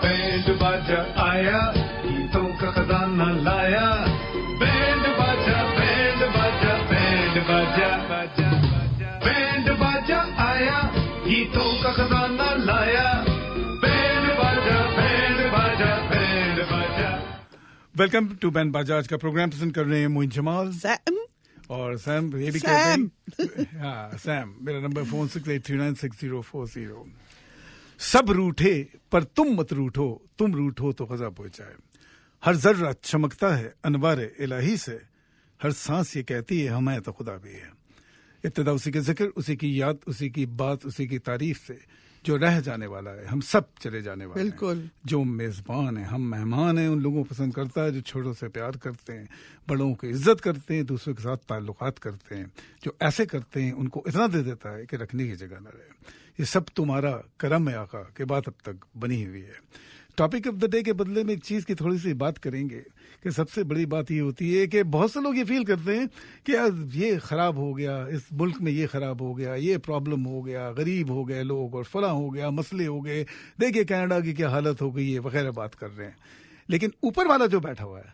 Band बाजा आया, गीतों का खजाना लाया। बैंड बाजा, बैंड बाजा, बैंड बाजा, बाजा, बैंड बाजा आया, गीतों का खजाना लाया। बैंड बाजा, बैंड बाजा, बैंड बाजा। वेलकम टू बैंड बाजा। आज का प्रोग्राम पसंद कर रहे हैं मोइन जमाल और सैम। ये भी कहते हैं हाँ सैम। मेरा नंबर फोन 68396040। सब रूठे पर तुम मत रूठो, तुम रूठो तो ग़ज़ब हो जाए। हर जर्रा चमकता है अनवारे इलाही से, हर सांस ये कहती है हम हैं तो खुदा भी है। इब्तिदा उसी के जिक्र, उसी की याद, उसी की बात, उसी की तारीफ से। जो रह जाने वाला है हम सब चले जाने वाले हैं। जो मेज़बान है हम मेहमान हैं। उन लोगों को पसंद करता है जो छोटों से प्यार करते हैं, बड़ों की इज्जत करते हैं, दूसरों के साथ ताल्लुकात करते हैं। जो ऐसे करते हैं उनको इतना दे देता है कि रखने की जगह न रहे। ये सब तुम्हारा करम है आका के बात अब तक बनी हुई है। टॉपिक ऑफ द डे के बदले में एक चीज़ की थोड़ी सी बात करेंगे कि सबसे बड़ी बात ये होती है कि बहुत से लोग ये फील करते हैं कि यार ये ख़राब हो गया, इस मुल्क में ये ख़राब हो गया, ये प्रॉब्लम हो गया, गरीब हो गए लोग और फलां हो गया, मसले हो गए, देखिए कनाडा की क्या हालत हो गई है वगैरह बात कर रहे हैं। लेकिन ऊपर वाला जो बैठा हुआ है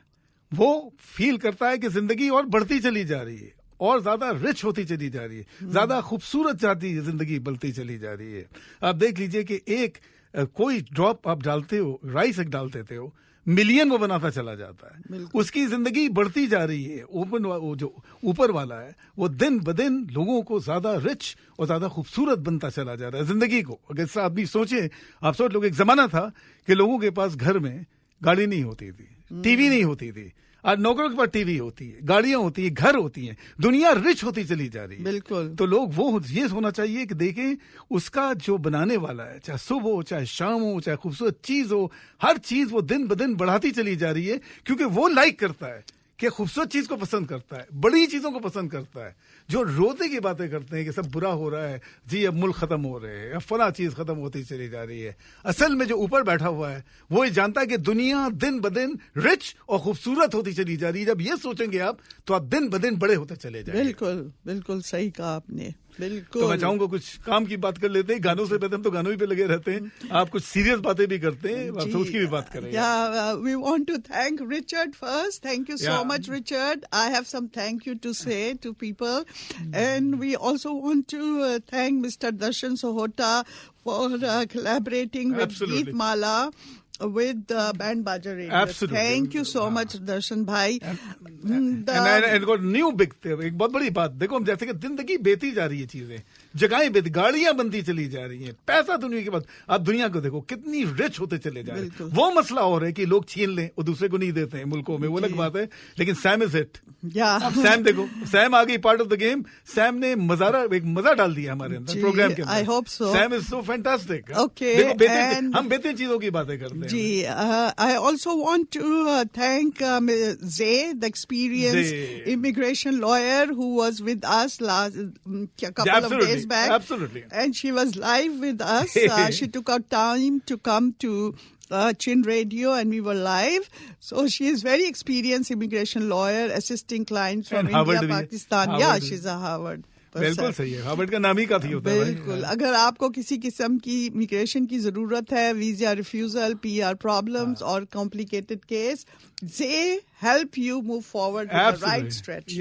वो फील करता है कि ज़िंदगी और बढ़ती चली जा रही है और ज्यादा रिच होती चली जा रही है, ज्यादा खूबसूरत जाती जिंदगी बनती चली जा रही है। आप देख लीजिए कि एक कोई ड्रॉप आप डालते हो, राइस एक डाल देते हो, मिलियन वो बनाता चला जाता है। उसकी जिंदगी बढ़ती जा रही है। वो जो ऊपर वाला है वो दिन ब दिन लोगों को ज्यादा रिच और ज्यादा खूबसूरत बनता चला जा रहा है जिंदगी को। अगर आप भी सोचे, आप सोच लो एक जमाना था कि लोगों के पास घर में गाड़ी नहीं होती थी, टीवी नहीं होती थी। आज नौकरों के पास टीवी होती है, गाड़ियां होती है, घर होती हैं, दुनिया रिच होती चली जा रही है। बिल्कुल। तो लोग वो ये होना चाहिए कि देखें उसका जो बनाने वाला है, चाहे सुबह हो, चाहे शाम हो, चाहे खूबसूरत चीज हो, हर चीज वो दिन ब दिन बढ़ाती चली जा रही है क्योंकि वो लाइक करता है कि खूबसूरत चीज को पसंद करता है, बड़ी चीजों को पसंद करता है। जो रोते की बातें करते हैं कि सब बुरा हो रहा है जी, अब मुल्क खत्म हो रहे हैं, अब फला चीज खत्म होती चली जा रही है, असल में जो ऊपर बैठा हुआ है वो ये जानता है कि दुनिया दिन ब दिन रिच और खूबसूरत होती चली जा रही है। जब ये सोचेंगे आप तो आप दिन ब दिन बड़े होते चले जाएंगे। बिल्कुल बिल्कुल सही कहा आपने। बिल्कुल। तो मैं चाहूंगा कुछ काम की बात कर लेते हैं। गानों से पहले हम तो गानों ही पे लगे रहते हैं, आप कुछ सीरियस बातें भी करते हैं, तो उसकी भी बात करेंगे। We want to thank Richard first. Thank you so much Richard. I have some thank you to say to people and we also want to thank mister Darshan Sohota for collaborating with Geetmala with Band Baja Radio. Absolutely. Thank you so much Darshan bhai. And got new big thing. एक बहुत बड़ी बात देखो, हम जैसे कि जिंदगी बेती जा रही है, चीजें जगहें बेती, गाड़ियां बनती चली जा रही हैं, पैसा दुनिया के बाद आप दुनिया को देखो कितनी रिच होते चले जा रहे हैं। वो मसला और है कि लोग छीन लें और दूसरे को नहीं देते हैं मुल्कों में, वो अलग बात है। लेकिन सैम इज इट। अब सैम देखो, सैम आ गई part of the game. Sam ने एक मजा डाल दिया हमारे अंदर प्रोग्राम के अंदर। I hope so. Sam is so fantastic. Okay, हम बेहतरीन चीजों की बातें करते हैं जी। I also want to thank Zay, the experienced immigration lawyer who was with us last couple of days back. Absolutely. And she was live with us. She took out time to come to Chin Radio and we were live. So she is very experienced immigration lawyer assisting clients from India, Pakistan. Yeah, she's a Harvard. बिल्कुल सही है, Harvard का नाम ही काफी होता है। बिल्कुल। अगर आपको किसी किस्म की इमिग्रेशन की जरूरत है, वीजा रिफ्यूजल, PR प्रॉब्लम्स और complicated case, they help you move forward with the right stretch.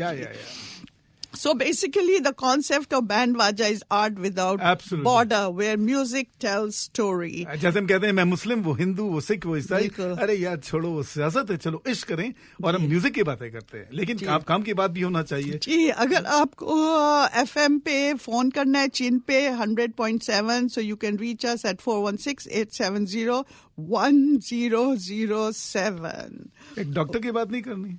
So basically the concept of Band Baja is art without border, where music tells story. जैसे हम कहते हैं मैं मुस्लिम, वो हिंदू, वो सिख, वो ईसाई, अरे यार छोड़ो वो सियासत है, चलो इश्क करें और हम म्यूजिक की बातें करते हैं। लेकिन आप काम की बात भी होना चाहिए। जी, अगर आपको FM पे फोन करना है, चिन पे 100.7, so you can reach us at 416-870-1007। एक डॉक्टर की बात नहीं करनी?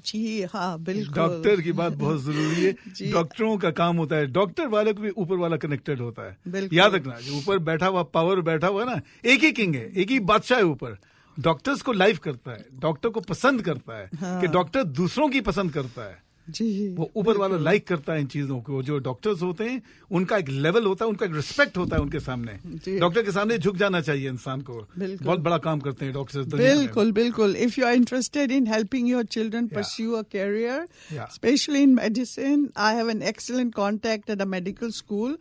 जी हाँ, बिल्कुल। डॉक्टर की बात बहुत जरूरी है। डॉक्टरों का काम होता है, डॉक्टर वाले को भी ऊपर वाला कनेक्टेड होता है। याद रखना, जो ऊपर बैठा हुआ पावर बैठा हुआ ना, एक ही किंग है, एक ही बादशाह है ऊपर। डॉक्टर्स को लाइव करता है, डॉक्टर को पसंद करता है कि डॉक्टर दूसरों की पसंद करता है। जी, वो ऊपर वाला लाइक करता है इन चीजों को। जो डॉक्टर्स होते हैं उनका एक लेवल होता है, उनका एक रिस्पेक्ट होता है उनके सामने। डॉक्टर के सामने झुक जाना चाहिए इंसान को। बहुत बड़ा काम करते हैं डॉक्टर्स। बिल्कुल बिल्कुल। If you are interested in helping your children pursue a career, specially in medicine, I have an excellent contact at a medical school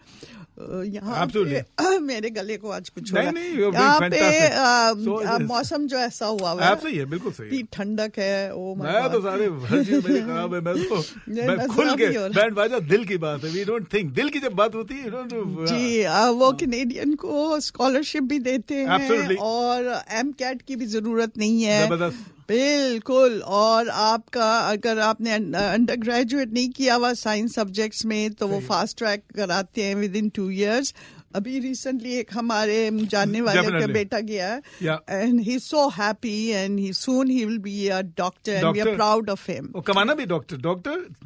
यहाँ पे मेरे गले को आज कुछ हो रहा है। यहाँ पे मौसम जो ऐसा हुआ है, सही है, बिल्कुल सही है, ठंडक है। ओ मैं तो सारे हर चीज मेरी खराब है, मैं खुल के बैंड बाजा दिल की बात है, वी डोंट थिंक, दिल की जब बात होती है जी। वो कैनेडियन को स्कॉलरशिप भी देते हैं और MCAT की भी जरूरत नहीं है, बिल्कुल। और आपका अगर आपने अंडर ग्रेजुएट नहीं किया हुआ साइंस सब्जेक्ट्स में तो वो फास्ट ट्रैक कराते हैं विद इन 2 years। अभी रिसेंटली एक हमारे जानने वाले का बेटा गया and he is so happy and he soon he will be a doctor and we are proud of him. और कमाना भी डॉक्टर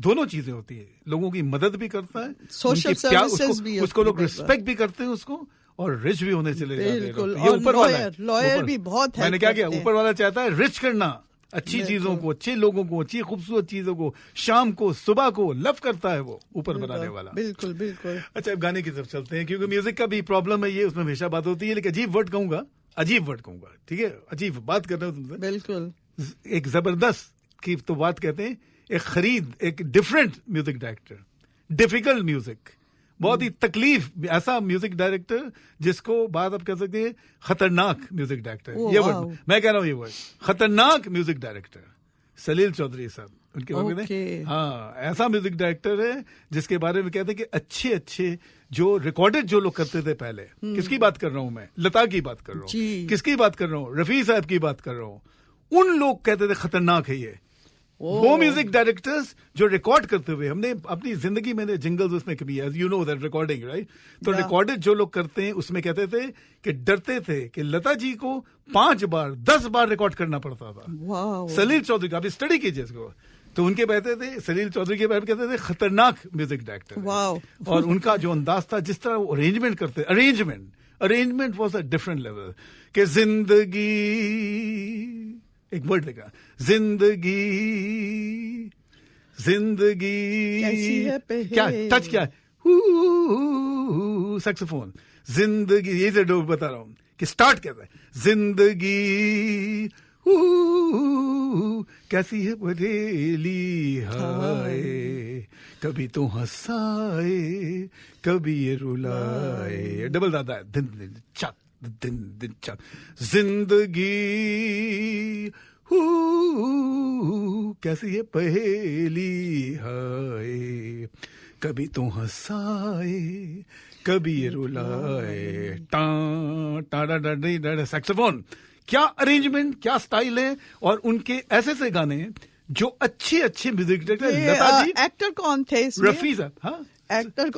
दोनों चीजें होती है, लोगों की मदद भी करता है, सोशल सर्विसेज भी, उसको लोग रिस्पेक्ट भी करते हैं उसको, और रिच भी होने चले जाते हैं। बिल्कुल। ये ऊपर वाला लॉयर भी बहुत है। मैंने क्या किया, ऊपर वाला चाहता है रिच करना, अच्छी चीजों को, अच्छे लोगों को, अच्छी खूबसूरत चीजों को, शाम को सुबह को लव करता है वो ऊपर बनाने वाला। बिल्कुल बिल्कुल। अच्छा, अब गाने की तरफ चलते हैं, क्योंकि म्यूजिक का भी प्रॉब्लम है ये, उसमें हमेशा बात होती है, लेकिन अजीब वर्ड कहूंगा, ठीक है, अजीब बात कर रहे हो तुमसे। बिल्कुल। एक जबरदस्त की तो बात कहते हैं, एक different music director, difficult music, बहुत ही तकलीफ, ऐसा म्यूजिक डायरेक्टर जिसको बात आप कह सकते हैं खतरनाक म्यूजिक डायरेक्टर। ये वर्ड मैं कह रहा हूँ, ये वर्ड खतरनाक म्यूजिक डायरेक्टर सलील चौधरी साहब, उनके बारे में। हाँ, ऐसा म्यूजिक डायरेक्टर है जिसके बारे में कहते हैं कि अच्छे अच्छे जो रिकॉर्डेड जो लोग करते थे पहले, किसकी बात कर रहा हूं मैं, लता की बात कर रहा हूँ, किसकी बात कर रहा हूँ, रफी साहब की बात कर रहा हूँ, उन लोग कहते थे खतरनाक है ये। वो म्यूजिक डायरेक्टर्स जो रिकॉर्ड करते हुए, हमने अपनी जिंदगी में जिंगल्स उसमें कभी, as you know that recording, right, तो रिकॉर्डेड जो लोग करते हैं उसमें कहते थे कि डरते थे कि लता जी को 5 बार 10 बार रिकॉर्ड करना पड़ता था। सलील चौधरी का आप स्टडी कीजिए इसको, तो उनके कहते थे, सलील चौधरी के बारे में कहते थे खतरनाक म्यूजिक डायरेक्टर। और उनका जो अंदाज था, जिस तरह वो अरेंजमेंट करते, arrangement was a different level, कि जिंदगी, एक वर्ड लिखा, जिंदगी क्या टच, क्या सैक्सोफोन, जिंदगी, ये से बता रहा हूं कि स्टार्ट कहता है, जिंदगी कैसी है बरेली हाय, कभी तो हंसाए कभी ये रुलाए, डबल दादा है, दिन दिन चक, दिन चक, जिंदगी कैसी है पहेली हाय, कभी तो हंसाए कभी ये रुलाए, टा सैक्सोफोन। क्या अरेंजमेंट, क्या स्टाइल है, और उनके ऐसे से गाने जो अच्छे music director. Lata ji, actor कौन थे इसमें? रफी साहब, हाँ, एक्टर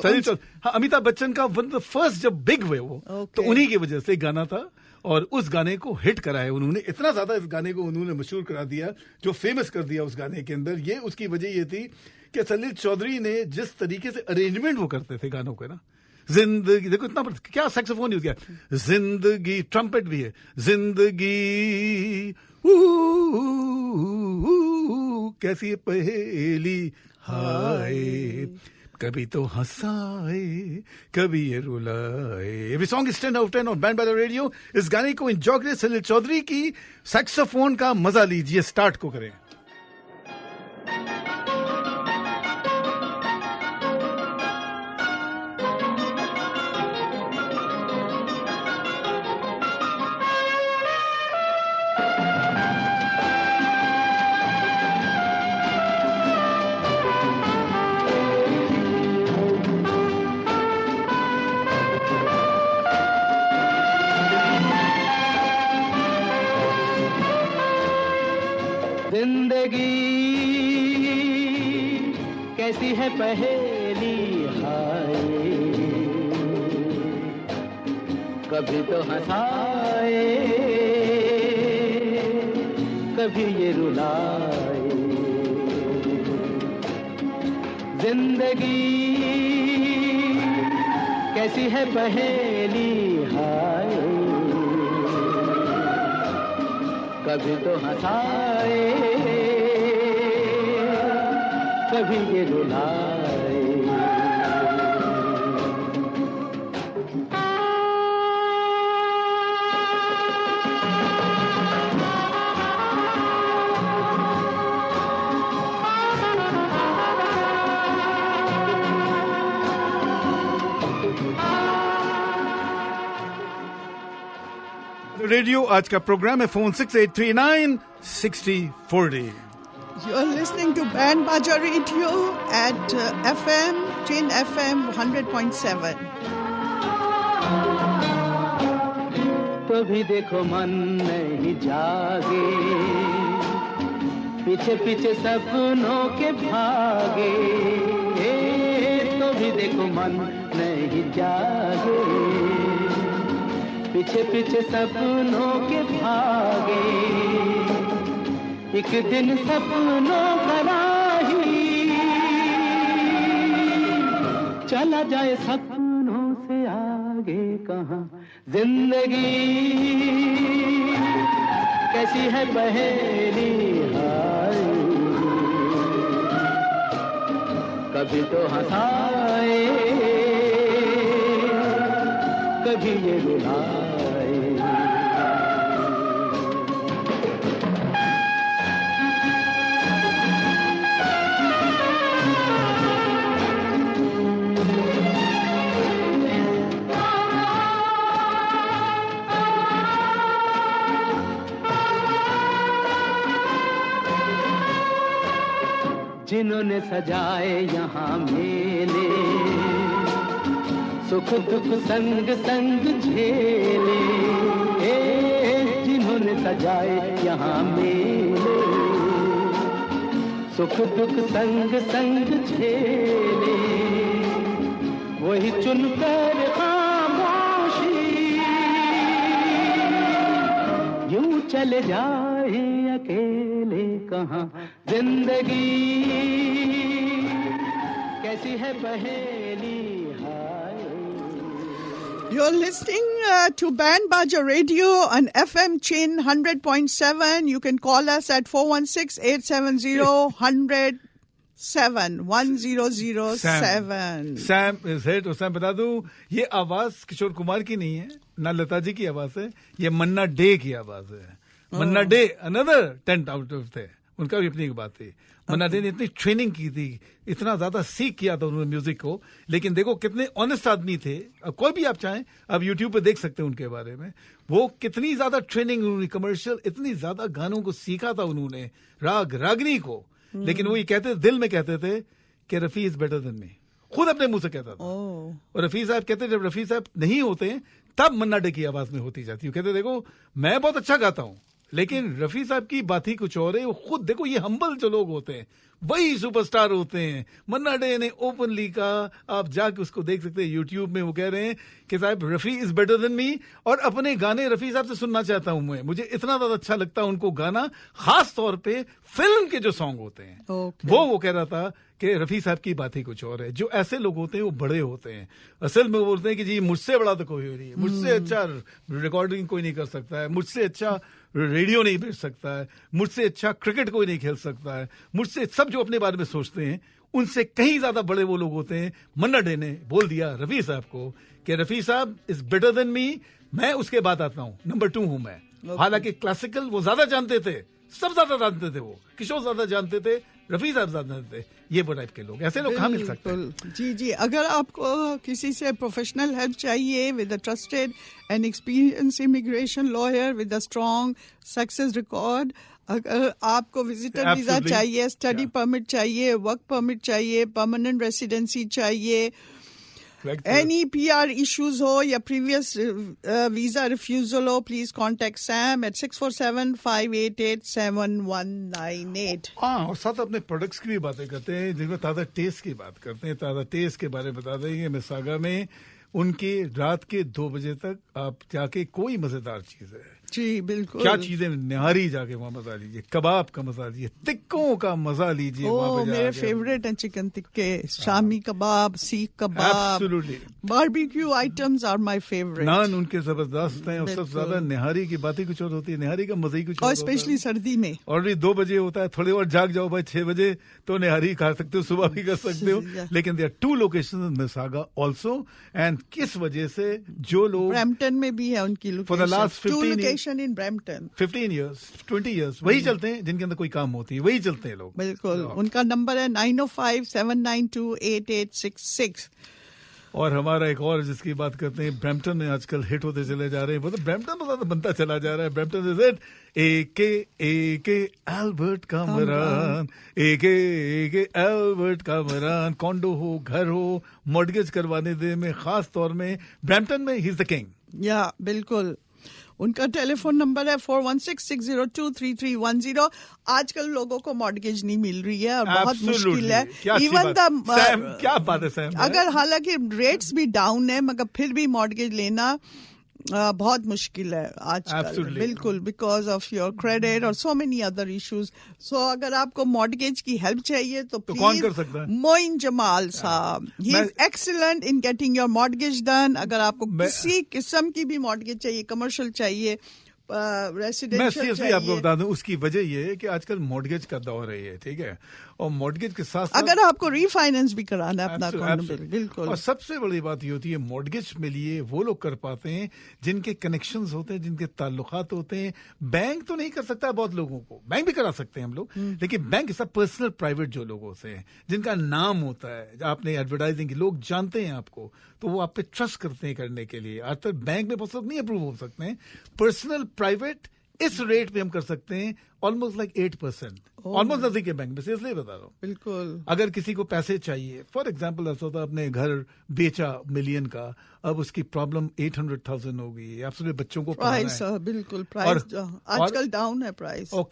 हाँ, अमिताभ बच्चन का वन द फर्स्ट जब बिग हुए वो, तो उन्हीं की वजह से गाना था, और उस गाने को हिट कराया उन्होंने, इतना ज्यादा इस गाने को उन्होंने मशहूर करा दिया, जो फेमस कर दिया उस गाने के अंदर। ये उसकी वजह ये थी कि सलील चौधरी ने जिस तरीके से अरेंजमेंट वो करते थे गानों के ना, जिंदगी, देखो इतना क्या सैक्सोफोन यूज किया, जिंदगी, ट्रम्पेट भी है, जिंदगी कैसी है पहेली हाय, कभी तो हंसाए कभी ये रुलाए। ये सॉन्ग इज 10 out of 10 और बैंड बाजा रेडियो। इस गाने को एंजॉय करें, सलील चौधरी की सैक्सोफोन का मजा लीजिए। स्टार्ट को करें। जिंदगी कैसी है पहेली हाय, कभी तो हंसाए कभी ये रुलाए, जिंदगी कैसी है पहेली हाय, कभी तो हंसाए कभी ये रुलाए। रेडियो आज का प्रोग्राम है phone 6839-6040. You are listening to Band Baja Radio at FM, Chin FM 100.7. तो भी देखो मन नहीं जागे, पीछे पीछे सपनों के भागे. तो भी देखो मन नहीं जागे, पीछे पीछे सपनों के भागे. एक दिन सपनों का राही चला जाए सपनों से आगे कहाँ. जिंदगी कैसी है पहेली हाय, कभी तो हंसाए कभी ये रुलाए. जिन्होंने सजाए यहाँ मेले, सुख दुख संग संग झेले. जिन्होंने सजाए यहाँ मेले, सुख दुख संग संग झेले. वही चुनकर खामोशी यूं चले जाए अकेले कहाँ. जिंदगी कैसी है पहेली हाय. You're listening to Band Baja Radio on FM Chin 100.7. You can call us at 416-870-100-7. Sam is here. तो Sam बता दूं, ये आवाज किशोर कुमार की नहीं है, ना लता जी की आवाज है, ये मन्ना डे की आवाज है. मन्ना डे अनदर 10 आउट ऑफ थे. उनका भी अपनी एक बात थी. मन्ना डे ने इतनी ट्रेनिंग की थी, इतना ज्यादा सीख किया था उन्होंने म्यूजिक को, लेकिन देखो कितने ऑनेस्ट आदमी थे. कोई भी आप चाहें अब यूट्यूब पे देख सकते हैं उनके बारे में. वो कितनी ज्यादा ट्रेनिंग उन्होंने, कमर्शियल इतनी ज्यादा गानों को सीखा था उन्होंने, राग रागनी को. लेकिन वो ये कहते थे, दिल में कहते थे कि Rafi is better than me. खुद अपने मुंह से कहता था. और रफी साहब कहते जब रफी साहब नहीं होते तब मन्ना डे की आवाज में होती जाती. कहते देखो मैं बहुत अच्छा गाता हूं, लेकिन रफी साहब की बात ही कुछ और है. वो खुद देखो, ये हम्बल जो लोग होते हैं वही सुपरस्टार होते हैं. मन्ना डे ने ओपनली कहा, आप जाके उसको देख सकते हैं यूट्यूब में. वो कह रहे हैं कि साहब Rafi is better than me, और अपने गाने रफी साहब से सुनना चाहता हूं मैं. मुझे इतना ज्यादा अच्छा लगता है उनको गाना, खास तौर पे फिल्म के जो सॉन्ग होते हैं. वो कह रहा था कि रफी साहब की बात ही कुछ और है. जो ऐसे लोग होते हैं वो बड़े होते हैं. असल में वो बोलते हैं कि जी मुझसे बड़ा तो कोई नहीं है, मुझसे अच्छा रिकॉर्डिंग कोई नहीं कर सकता है, मुझसे अच्छा रेडियो नहीं भेज सकता है, मुझसे अच्छा क्रिकेट कोई नहीं खेल सकता है, मुझसे सब जो अपने बारे में सोचते हैं उनसे कहीं ज्यादा बड़े वो लोग होते हैं. मन्ना डे ने बोल दिया रफी साहब को कि रफी साहब इज बेटर देन मी, मैं उसके बाद आता हूं, नंबर 2 हूं मैं. हालांकि क्लासिकल वो ज्यादा जानते थे, सब ज्यादा जानते थे, वो किशोर ज्यादा जानते थे, रफी साहब ज्यादा जानते थे. ये वो टाइप के लोग, ऐसे लोग कहाँ मिल सकते हैं. जी. अगर आपको किसी से प्रोफेशनल हेल्प चाहिए with a trusted and experience immigration lawyer with a strong success record, अगर आपको विजिटर वीजा चाहिए, स्टडी परमिट चाहिए, वर्क परमिट चाहिए, परमानेंट रेसिडेंसी चाहिए, एनी PR issues हो या previous visa refusal हो, please contact Sam at 647-588-7198. हाँ, और साथ अपने प्रोडक्ट्स की भी बातें करते हैं, जिनमें ताज़ा टेस्ट की बात करते हैं. ताज़ा टेस्ट के बारे में बता देंगे. मिसागा में उनके रात के 2 बजे तक आप जाके कोई मजेदार चीज है. जी बिल्कुल. क्या चीजें, निहारी जाके वहाँ मजा लीजिए, कबाब का मजा लीजिए, टिक्कों का मजा लीजिए. मेरे फेवरेट हैं chicken टिक्के, shami kebab, seekh kebab, absolutely. Barbecue items are my favourite. Naan उनके जबरदस्त हैं. और सबसे ज्यादा निहारी की बात ही कुछ और होती है. निहारी का मजा ही कुछ और, स्पेशली सर्दी में. ऑलरेडी 2 बजे होता है, थोड़ी और जाग जाओ भाई, 6 बजे तो निहारी खा सकते हो, सुबह भी कर सकते हो. लेकिन there 2 locations in Mississauga also. And किस वजह से जो लोग ब्रैम्पटन में भी है उनकी location, for the last 15 in Brampton, 15 years 20 years वही चलते हैं. जिनके अंदर कोई काम होती है वही चलते हैं लोग. बिल्कुल. उनका नंबर है 905-792-8866. और हमारा एक और जिसकी बात करते हैं, ब्रैम्पटन में आजकल हिट होते चले जा रहे हैं, मतलब ब्रैम्पटन में ज्यादा बनता चला जा रहा है. Brampton is it. AK Albert Kamran, AK Albert Kamran. Condo हो, घर हो, मॉर्गेज करवाने दे में खास तौर में ब्रैम्पटन में ही इज द किंग. या बिल्कुल. उनका टेलीफोन नंबर है 4166023310. आजकल लोगों को मॉर्गेज नहीं मिल रही है और बहुत मुश्किल है. इवन द क्या बात है सैम, अगर हालांकि रेट्स भी डाउन है मगर फिर भी मॉर्गेज लेना बहुत मुश्किल है आजकल. बिल्कुल, बिकॉज ऑफ योर क्रेडिट और सो मेनी अदर इश्यूज. सो अगर आपको मॉर्गेज की हेल्प चाहिए तो कौन कर सकता है? मोइन जमाल साहब, he is excellent in getting your mortgage done. अगर आपको किसी किस्म की भी मॉर्गेज चाहिए, कमर्शियल चाहिए, रेसिडेंशियल मैं सीरियसली आपको बता दूं, उसकी वजह ये है कि आजकल मॉर्गेज का दौर है ये, ठीक है. और मॉर्गेज के साथ अगर आपको रीफाइनेंस भी कराना है अपना अकाउंट, बिल्कुल. और सबसे बड़ी बात ये होती है, मॉर्गेज में लिए वो लोग कर पाते हैं जिनके कनेक्शंस होते हैं, जिनके ताल्लुकात होते हैं. बैंक तो नहीं कर सकता बहुत लोगों को, बैंक भी करा सकते हैं हम लोग, लेकिन बैंक सब पर्सनल प्राइवेट जो लोगों से हैं, जिनका नाम होता है, आपने एडवर्टाइजिंग की, लोग जानते हैं आपको, तो वो आप पे ट्रस्ट करते हैं करने के लिए. आज तक बैंक में बहुत लोग नहीं अप्रूव हो सकते हैं. पर्सनल प्राइवेट इस रेट पे हम कर सकते हैं, ऑलमोस्ट लाइक 8%. ऑलमोस्ट नजदीक है बैंक में, इसलिए बता रहा हूँ. बिल्कुल. अगर किसी को पैसे चाहिए, फॉर एग्जाम्पल ऐसा होता है, अपने घर बेचा $1 million का, अब उसकी प्रॉब्लम 800,000 हो गई है, आपसे बच्चों को प्राइस, बिल्कुल प्राइस आजकल डाउन है प्राइस. और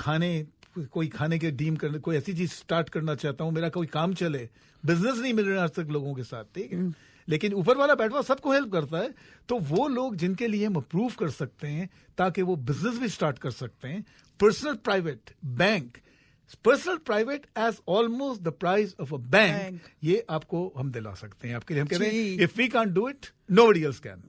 कोई खाने के डीम करने, कोई ऐसी चीज स्टार्ट करना चाहता हूँ, मेरा कोई काम चले, बिजनेस नहीं मिल रहा आज तक लोगों के साथ, ठीक है, लेकिन ऊपर वाला बैठवा सबको हेल्प करता है. तो वो लोग जिनके लिए हम अप्रूव कर सकते हैं ताकि वो बिजनेस भी स्टार्ट कर सकते हैं, personal private bank, personal private as almost the price of a bank, ये आपको हम दिला सकते हैं. आपके लिए हम कहते हैं, if we can't do it nobody else can.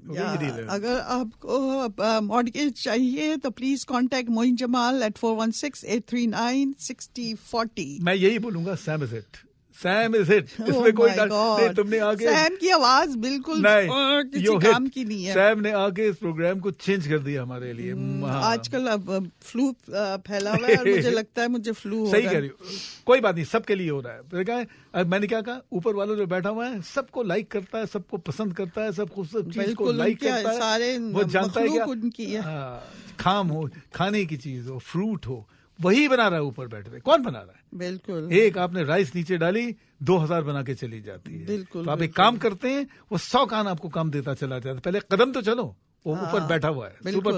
अगर आपको मॉर्गेज चाहिए तो please contact Moin Jamal at 416-839-6040. मैं यही बोलूंगा, Sam is it. Sam is it. इसमें कोई नहीं. तुमने आगे सैम की आवाज बिल्कुल किसी काम की नहीं है. सैम ने आगे इस प्रोग्राम को चेंज कर दिया हमारे लिए. आजकल अब फ्लू फैला हुआ है और मुझे लगता है मुझे फ्लू हो रहा है. सही कह रही हो. कोई बात नहीं, सबके लिए हो रहा है. मैंने क्या कहा, ऊपर वाला जो बैठा हुआ है सबको लाइक करता है, सबको पसंद करता है, सब चीज को लाइक करता है. सारे वो जानता है क्या खाम हो, खाने की चीज हो, फ्रूट हो, वही बना रहा है ऊपर बैठ के. कौन बना रहा है? बिल्कुल. एक आपने राइस नीचे डाली, 2000 बना के चली जाती है. बिल्कुल. तो आप एक काम करते हैं, वो 100 कान आपको काम देता चला जाता है. पहले कदम तो चलो, वो ऊपर बैठा हुआ है. सुपर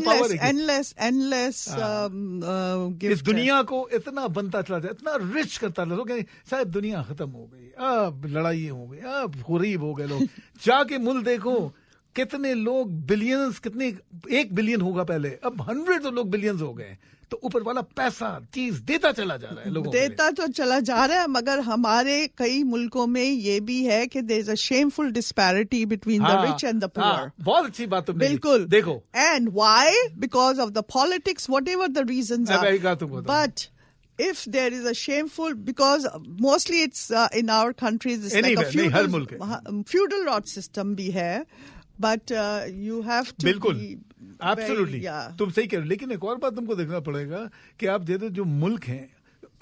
पावर, एंडलेस इस दुनिया को इतना बनता चला जाए, इतना रिच करता लोग. शायद दुनिया खत्म हो गई, अब लड़ाई हो गई, अब गरीब हो गए लोग. जाके मुल्क देखो, कितने लोग बिलियंस, कितने 1 बिलियन होगा पहले, अब 100 लोग बिलियंस हो गए. तो ऊपर वाला पैसा चीज देता चला जा रहा है लोगों को. देता तो चला जा रहा है, मगर हमारे कई मुल्कों में ये भी है कि there is a shameful disparity between the rich and the poor. बहुत अच्छी बात तुमने. बिल्कुल. देखो, and why? Because of the politics, whatever the reasons are. But if there is a shameful, because mostly it's in our countries it's like a feudal rot system bhi hai, but you have to बिल्कुल. be absolutely. तुम सही कह रहे हो. लेकिन एक और बात तुमको देखना पड़ेगा कि आप जो मुल्क हैं,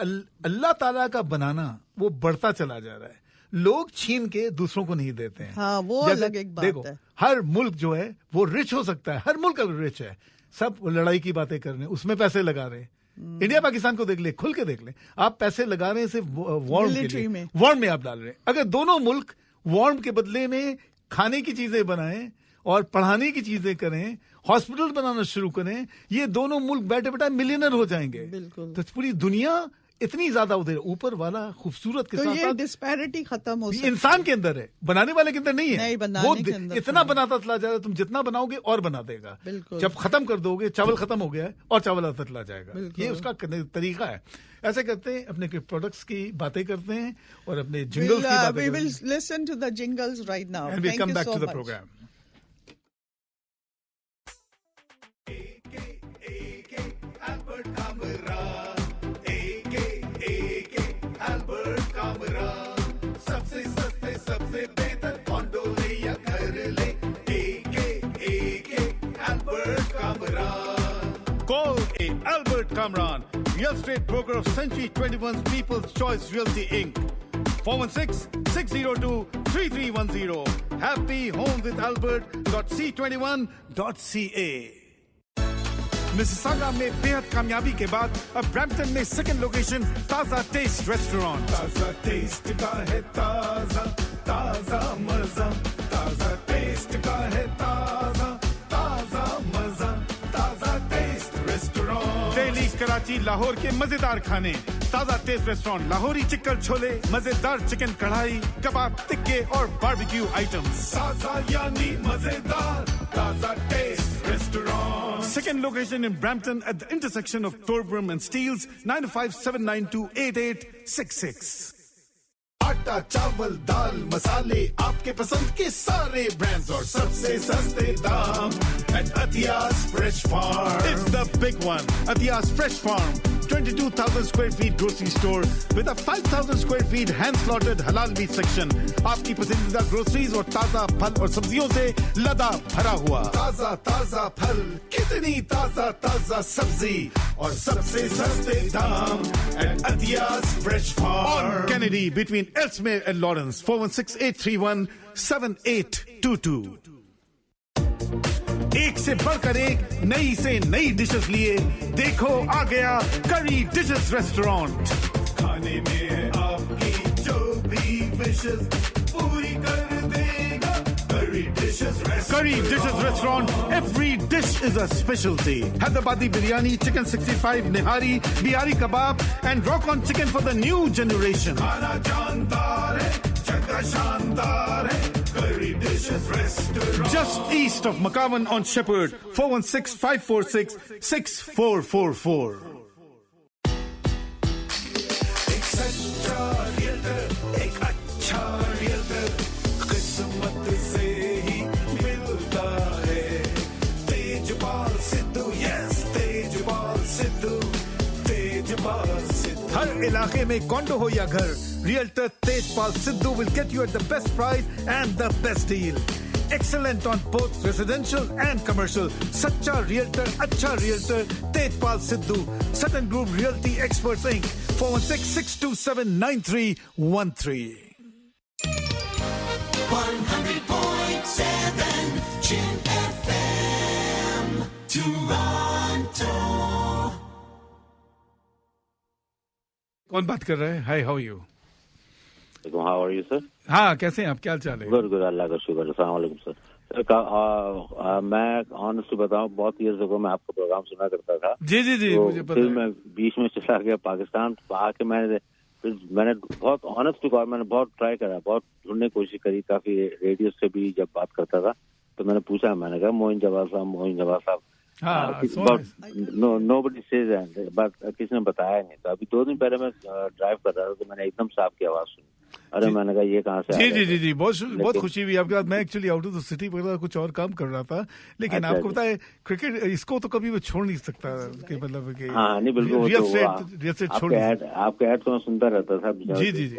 अल्लाह ताला का बनाना वो बढ़ता चला जा रहा है. लोग छीन के दूसरों को नहीं देते हैं. हाँ, वो अलग एक बात देखो, है. हर मुल्क जो है वो रिच हो सकता है, हर मुल्क रिच है. सब लड़ाई की बातें कर रहे हैं, उसमें पैसे लगा रहे हैं. इंडिया पाकिस्तान को देख ले, खुल के देख ले, आप पैसे लगा रहे हैं सिर्फ वॉर्म के लिए, वॉर्म में आप डाल रहे हैं. अगर दोनों मुल्क वॉर्म के बदले में खाने की चीजें बनाएं और पढ़ाने की चीजें करें, हॉस्पिटल बनाना शुरू करें, ये दोनों मुल्क बैठे बैठे मिलियनर हो जाएंगे. तो पूरी दुनिया इतनी ज्यादा उधर, ऊपर वाला खूबसूरत के तो साथ ये डिस्पैरिटी खत्म हो सकती है. इंसान के अंदर है, बनाने वाले के अंदर नहीं है. वो इतना बनाता चला जाएगा, तुम जितना बनाओगे और बना देगा. जब खत्म कर दोगे, चावल खत्म हो गया है और चावल आता चला जाएगा. ये उसका तरीका है. ऐसे करते हैं, अपने प्रोडक्ट्स की बातें करते हैं और अपने जिंगल्स की बातें करते हैं. We will listen to the jingles right now. And we come back to the program. सबसे सस्ते, सबसे बेहतर कॉन्डो ले या घर ले, Albert Kamran. Call Albert Kamran, real estate broker of Century 21's People's Choice Realty Inc. 416-602-3310. happyhomewithalbert.c21.ca. Mississauga में बेहद कामयाबी के बाद अब ब्रैम्पटन में सेकंड लोकेशन ताजा टेस्ट रेस्टोरेंट. ताजा टेस्ट का है ताजा ताजा मजा, ताजा टेस्ट का है ताजा ताजा मजा, ताजा टेस्ट रेस्टोरेंट. दिल्ली, कराची, लाहौर के मजेदार खाने. Taza taste restaurant. Lahori chicken chole, मजेदार चिकन कढ़ाई, कबाब, टिक्के और बारबेक्यू आइटम्स. ताजा यानी मजेदार, Taza taste restaurant. Second location in Brampton at the intersection of Torbram and Steeles, 905-792-8866. आटा, चावल, दाल, मसाले, आपके पसंद के सारे ब्रांड्स और सबसे सस्ते दाम at Athiya's Fresh Farm. It's the big one. Athiya's Fresh Farm. 22,000 square feet grocery store with a 5,000 square feet hand-slaughtered halal meat section. आपकी पसंदीदा groceries और ताजा फल और सब्जियों से लदा भरा हुआ. ताजा ताजा फल, कितनी ताजा ताजा सब्जी और सबसे सस्ते दाम at Athiya's Fresh Farm. On Kennedy between Ellesmere and Lawrence. 416-831-7822. एक से बढ़कर एक नई से नई डिशेस लिए देखो आ गया करी डिशेस रेस्टोरेंट. खाने में है आपकी जो भी विशेस पूरी कर देगा करी dishes restaurant. Every dish is a specialty. Hyderabadi biryani, chicken 65, nihari, bihari kebab and rock on chicken for the new generation. खाना जानदार है, जगह शानदार है, करी dishes restaurant. Just east of McCowan on Shepherd, 416-546-6444. एक सच्चा रियल्टर, एक अच्छा रियल्टर, किस्मत से ही मिलता है. तेजपाल सिद्धू, यस तेजपाल सिद्धू, तेजपाल सिद्धू. हर इलाके में कॉन्डो हो या घर, Realtor Tejpal Sidhu will get you at the best price and the best deal. Excellent on both residential and commercial. Sacha Realtor, Acha Realtor, Tejpal Sidhu. Sutton Group Realty Experts Inc. 416-627-9313. 100.7 Chin FM, Toronto. कौन बात कर रहा है? Hi, how are you? How are you, sir? हाँ, कैसे हैं आप? क्या चाल है? Good, अल्लाह का शुक्र. अस्सलाम वालेकुम सर. मैं ऑनेस्टली बताऊं, बहुत ईयर्स अगो मैं आपका प्रोग्राम सुना करता था. जी तो मुझे पता फिर है. मैं बीच में चला गया पाकिस्तान. आके मैंने बहुत ऑनेस्टली कहा, मैंने बहुत ट्राई करा, बहुत ढूंढने की कोशिश करी. काफी रेडियो से भी जब बात करता था तो मैंने पूछा, मैंने कहा मोइन जवाब साहब. Nobody says that, but किसी ने बताया नहीं. तो अभी 2 दिन पहले मैं ड्राइव कर रहा था तो मैंने एकदम से आपकी आवाज सुनी. अरे मैंने कहा ये कहाँ से? जी बहुत खुशी हुई आपके बाद. मैं actually out of the city वगैरह कुछ और काम कर रहा था, लेकिन आपको पता है क्रिकेट इसको तो कभी वो छोड़ नहीं सकता कि मतलब कि हाँ नहीं बिल्कुल. आपके ऐड तो मैं सुनता रहता था. जी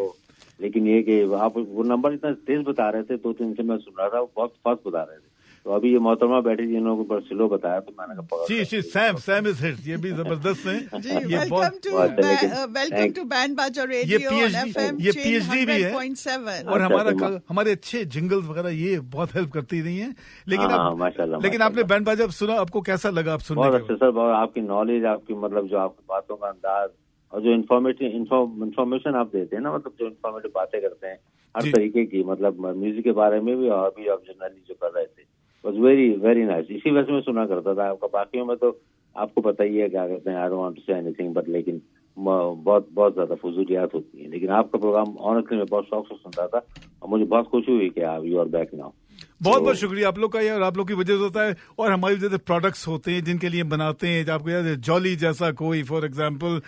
लेकिन ये कि आप वो नंबर इतना तेज बता रहे थे, 2 दिन से मैं सुन रहा था, वो बहुत फास्ट बता रहे थे. तो अभी ये मोहतरमा बैठी थी, इन्होंने ऊपर स्लो बताया तो मैंने कहा जी सैम इज हिट. ये भी जबरदस्त है. ये वेलकम टू बैंड बाजा रेडियो ऑन एफएम. ये पीएचडी भी है और हमारे अच्छे जिंगल्स वगैरह ये बहुत हेल्प करती रही हैं. लेकिन आपने बैंड बाजा सुना, आपको कैसा लगा? आप सुनने बहुत अच्छे सर. बहुत आपकी नॉलेज, आपकी मतलब जो आपकी बातों का अंदाज और जो इन्फॉर्मेशन आप देते हैं ना, मतलब जो इन्फॉर्मेटिव बातें करते हैं हर तरीके की, मतलब म्यूजिक के बारे में भी और भी आप जर्नली जो कर रहे थे, was very very nice. इसी वजह से मैं सुना करता था आपका. बाकी में तो आपको पता ही है क्या कहते हैं, I don't want to say anything, but लेकिन बहुत ज्यादा फजूलियात होती हैं. लेकिन आपका प्रोग्राम ऑनेस्टली मैं बहुत शौक से सुनता था और मुझे बहुत खुशी हुई कि आप यू आर बैक नाउ. बहुत शुक्रिया आप लोग का यार. आप लोग की वजह से होता है. और हमारे जैसे प्रोडक्ट्स होते हैं जिनके लिए बनाते हैं, आपको याद है जॉली जैसा कोई फॉर एग्जांपल,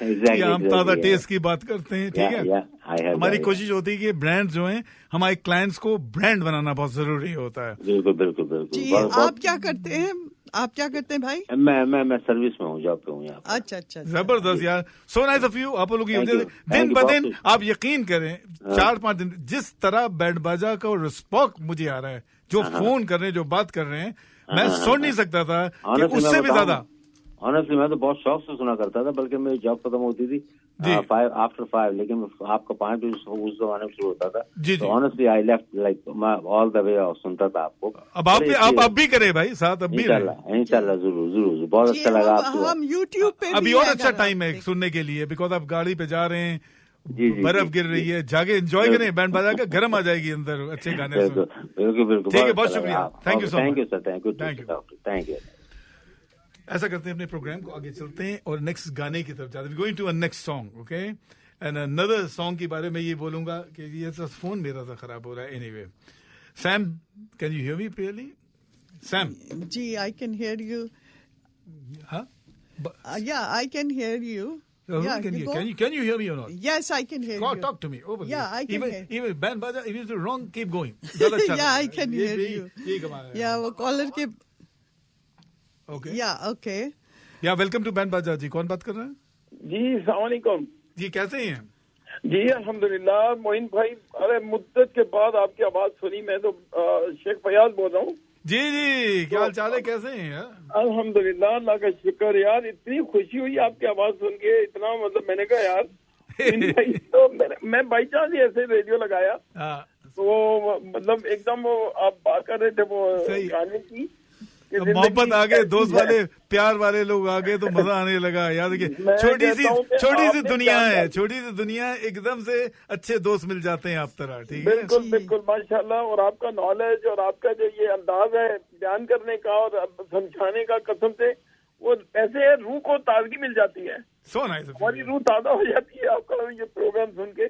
हम ताजा टेस्ट की बात करते हैं. ठीक है, हमारी कोशिश होती है कि ब्रांड जो हैं हमारे क्लाइंट्स को ब्रांड बनाना बहुत जरूरी होता है. बिल्कुल. आप क्या करते हैं? भाई? मैं सर्विस में हूँ, जॉब पे हूँ यहाँ. अच्छा. जबरदस्त यार. So nice of you. आप लोगों की वजह से दिन ब दिन आप यकीन करें 4-5 दिन जिस तरह बैंड बाजा का रिस्पॉन्स मुझे आ रहा है, जो फोन कर रहे हैं, जो बात कर रहे हैं, मैं सुन नहीं सकता था कि उससे भी ज्यादा. ऑनेस्टली मैं तो बहुत शौक से सुना करता था, बल्कि मेरी जॉब खत्म होती थी 5 after 5, लेकिन आपका 5 बजे उस जमाने में शुरू होता था। तो honestly I left like all the way सुनता था आपको। अब आप भी करें भाई साथ, अब भी इंशाल्लाह जरूर बहुत अच्छा लगा आपको। हम यूट्यूब पे अभी और अच्छा टाइम है सुनने के लिए, बिकॉज आप गाड़ी पे जा रहे हैं, बर्फ गिर रही है, जाके एंजॉय करें, बैंड बजा के गर्म आ जाएगी अंदर अच्छे गाने से। बिल्कुल ठीक है, बहुत शुक्रिया, thank you so much. Thank you sir, thank you. ऐसा करते हैं, अपने प्रोग्राम को आगे चलते हैं और नेक्स्ट गाने की तरफ जाते हैं। Going to a next song, okay. And another song के बारे में ये बोलूंगा कि ये फोन मेरा सा खराब हो रहा है। Anyway, Sam, can you hear me clearly? Sam ji, I can hear you. हाँ, yeah I can hear you. Yeah, can you hear me or not? Yes, I can hear you. Talk to me. Over yeah, I can hear. Even band baja, if it's wrong, keep going. Yeah, I can hear you. ये कमाल है। Yeah, वो collar के। Okay. Yeah, okay. Yeah, welcome to band baja जी। कौन बात कर रहा है? जी, अस्सलाम वालेकुम जी, कैसे हैं? जी अल्हम्दुलिल्लाह। मोइन भाई, अरे मुद्दत के बाद आपकी आवाज सुनी। मैं तो शेख फयाज बोल रहा हूँ। जी, क्या हाल चाल है, कैसे हैं यार? अल्हम्दुलिल्लाह, अल्लाह का शुक्र यार। इतनी खुशी हुई आपकी आवाज सुन के, इतना मतलब मैंने कहा यार भाई, तो मैं बाई चांस ऐसे रेडियो लगाया तो मतलब एकदम वो आप बात कर रहे थे वो गाने की, मोहब्बत आ गए, दोस्त वाले, प्यार वाले लोग आ गए तो मजा आने लगा। याद रखिए, छोटी सी दुनिया है, छोटी सी दुनिया, एकदम से अच्छे दोस्त मिल जाते हैं आप तरह। ठीक है, बिल्कुल माशाल्लाह। और आपका नॉलेज और आपका जो ये अंदाज है बयान करने का और समझाने का, कसम से वो ऐसे रूह को ताजगी मिल जाती है। सो नाइस, हमारी रूह ताजा हो जाती है आपका ये प्रोग्राम सुन के।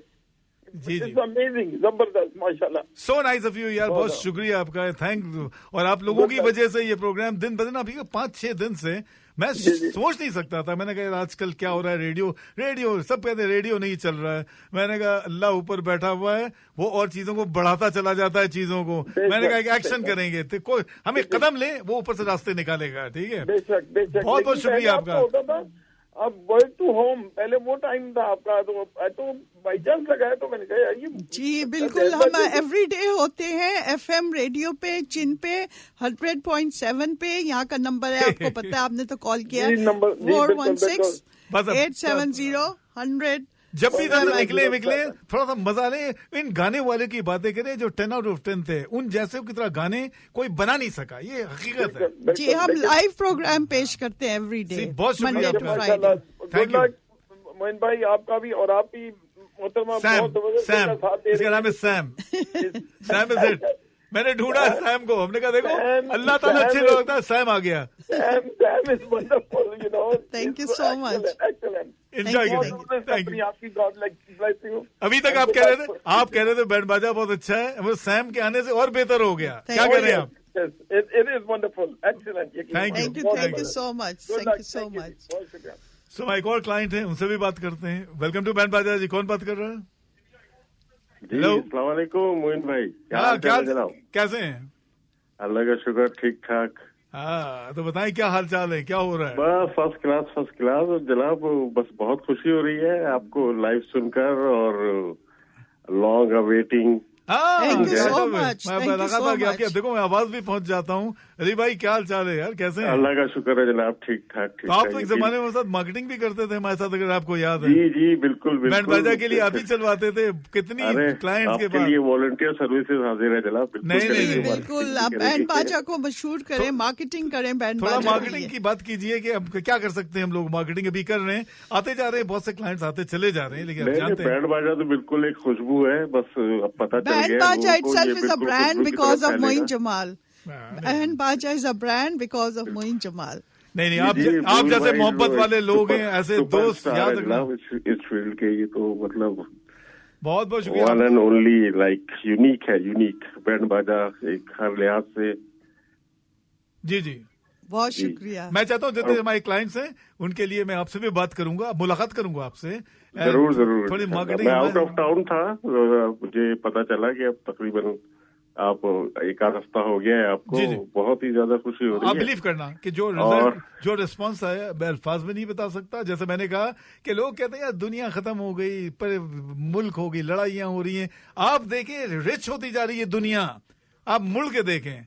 जी, अमेजिंग, जबरदस्त, माशाल्लाह। सो नाइस ऑफ यू यार, बहुत शुक्रिया आपका, थैंक। और आप लोगों की वजह से ये प्रोग्राम दिन ब दिन, अभी 5-6 दिन से मैं सोच नहीं सकता था। मैंने कहा आजकल क्या हो रहा है, रेडियो सब कहते हैं रेडियो नहीं चल रहा है। मैंने कहा अल्लाह ऊपर बैठा हुआ है, वो और चीजों को बढ़ाता चला जाता है चीजों को। मैंने कहा कि एक्शन करेंगे तो कोई हमें कदम ले, वो ऊपर से रास्ते निकालेगा। ठीक है, बहुत बहुत शुक्रिया आपका। अब वर्क टू होम पहले वो टाइम था आपका, तो बाई चांस लगाया तो मैंने कहा यार ये। जी बिल्कुल, हम एवरीडे होते हैं एफएम रेडियो पे, चिन पे 100.7 पे। यहाँ का नंबर है, आपको पता है, आपने तो कॉल किया, 416-870-100। जब भी निकले थोड़ा सा मजा ले। इन गाने वाले की बातें करें जो 10 out of 10 थे, उन जैसे की तरह गाने कोई बना नहीं सका, ये हकीकत है। जी, हम लाइव प्रोग्राम पेश करते हैं एवरीडे, बहुत शुक्रिया। थैंक यू मोइन भाई, आपका भी और आप भी मोहतरमा। सैम, इसका नाम है सैम। Sam is it. मैंने ढूंढा सैम को, हमने कहा देखो अल्लाह ताला अच्छे लोग होता है, सैम आ गया। Sam is wonderful, you know. Thank you so much, excellent, enjoy करें। Thank you. आपकी गॉड ब्लेस यू। अभी तक आप कह रहे थे बैंड बाजा बहुत अच्छा है, वो सैम के आने से और बेहतर हो गया। क्या कह रहे हैं आप? It is wonderful, excellent. Thank you so much. Thank you so much. So my एक और क्लाइंट है, उनसे भी बात करते हैं। वेलकम टू बैंड बाजा जी, कौन बात कर रहा है? हेलो, अस्सलाम वालेकुम मोइन भाई, कैसे हैं? अल्लाह का शुक्र, ठीक ठाक। हाँ, तो बताएं क्या हाल चाल है, क्या हो रहा है? बस फर्स्ट क्लास जनाब। बस बहुत खुशी हो रही है आपको लाइव सुनकर, और long awaiting. Thank you so much. मैं लगा था कि आपकी, देखो मैं आवाज भी पहुंच जाता हूँ। अली भाई क्या हाल चाल है यार, कैसे हैं? अल्लाह का शुक्र है जनाब, ठीक ठाक। तो आप तो एक जमाने में साथ मार्केटिंग भी करते थे हमारे साथ, अगर आपको याद है। जी बिल्कुल। बैंड बाजा के लिए आप ही चलवाते थे, कितनी क्लाइंट्स के पास। ये वॉलंटियर सर्विसेज हाजिर है जनाब। नहीं, बिल्कुल आप बैंड बाजा को मशहूर करें, मार्केटिंग करें बैंड बाजा। थोड़ा मार्केटिंग की बात कीजिए कि अब क्या कर सकते हैं हम लोग। मार्केटिंग अभी कर रहे हैं, आते जा रहे हैं, बहुत से क्लाइंट्स आते चले जा रहे हैं, लेकिन जानते हैं बैंड बाजा तो बिल्कुल एक खुशबू है। बस अब पता चल गया, बैंड बाजा itself is a brand because of Moin Jamal. Band Baja is a brand because of Moin Jamal. नहीं, आप जैसे मोहब्बत वाले लोग हैं, ऐसे दोस्त याद रखना। इस फील्ड के ये तो मतलब बहुत बहुत शुक्रिया। One and only, like unique है, यूनिक बैंड बाजा एक हर लिहाज से। जी बहुत शुक्रिया। मैं चाहता हूँ जितने हमारे क्लाइंट्स हैं उनके लिए मैं आपसे भी बात करूंगा, मुलाकात करूंगा आपसे। जरूर थोड़ी मार्केटिंग। मैं आउट ऑफ टाउन था, मुझे पता चला कि अब तकरीबन आप एक आध हफ्ता हो गया है आपको। जी। बहुत ही ज्यादा खुशी हो रही है। आप बिलीव करना कि जो रिस्पांस आया मैं अल्फाज में नहीं बता सकता। जैसे मैंने कहा कि लोग कहते हैं यार दुनिया खत्म हो गई, पर मुल्क हो गई, लड़ाइयां हो रही हैं। आप देखें रिच होती जा रही है दुनिया, आप मुड़ के देखें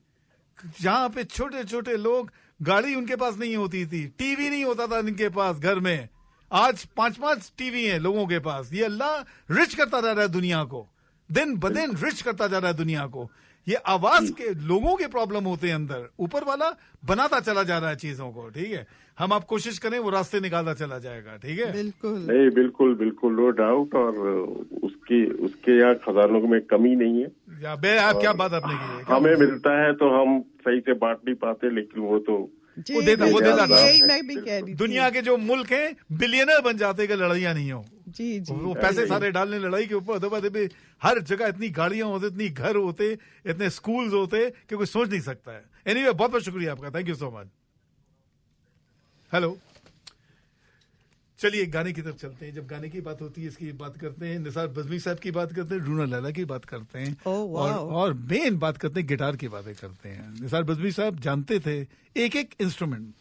जहां पे छोटे छोटे लोग गाड़ी उनके पास नहीं होती थी, टीवी नहीं होता था इनके पास घर में। आज 5-5 टीवी हैं लोगों के पास। ये अल्लाह रिच करता जा रहा है दुनिया को, दिन ब दिन रिच करता जा रहा है दुनिया को। ये आवाज के लोगों के प्रॉब्लम होते हैं अंदर, ऊपर वाला बनाता चला जा रहा है चीजों को। ठीक है, हम आप कोशिश करें वो रास्ते निकालता चला जाएगा। ठीक है, बिल्कुल नहीं, बिल्कुल बिल्कुल नो डाउट। और उसके यहाँ खजानों में कमी नहीं है। आप क्या बात आपने की है? हमें मिलता है तो हम सही से बांट नहीं पाते, लेकिन वो तो वो देता यही मैं भी कह रही थी। दुनिया के जो मुल्क हैं बिलियनर बन जाते कि लड़ाइयाँ नहीं हो। जी जी, वो पैसे सारे डालने लड़ाई के ऊपर। हर जगह इतनी गाड़ियां होते, इतनी घर होते, इतने स्कूल्स होते कि कोई सोच नहीं सकता है। एनीवे, बहुत बहुत शुक्रिया आपका, thank you so much. Hello, चलिए गाने की तरफ चलते हैं। जब गाने की बात होती है, इसकी बात करते हैं, निसार बज़मी साहब की बात करते हैं, रूना लैला की बात करते हैं, और मेन बात करते हैं, गिटार की बातें करते हैं। निसार बज़मी साहब जानते थे एक एक इंस्ट्रूमेंट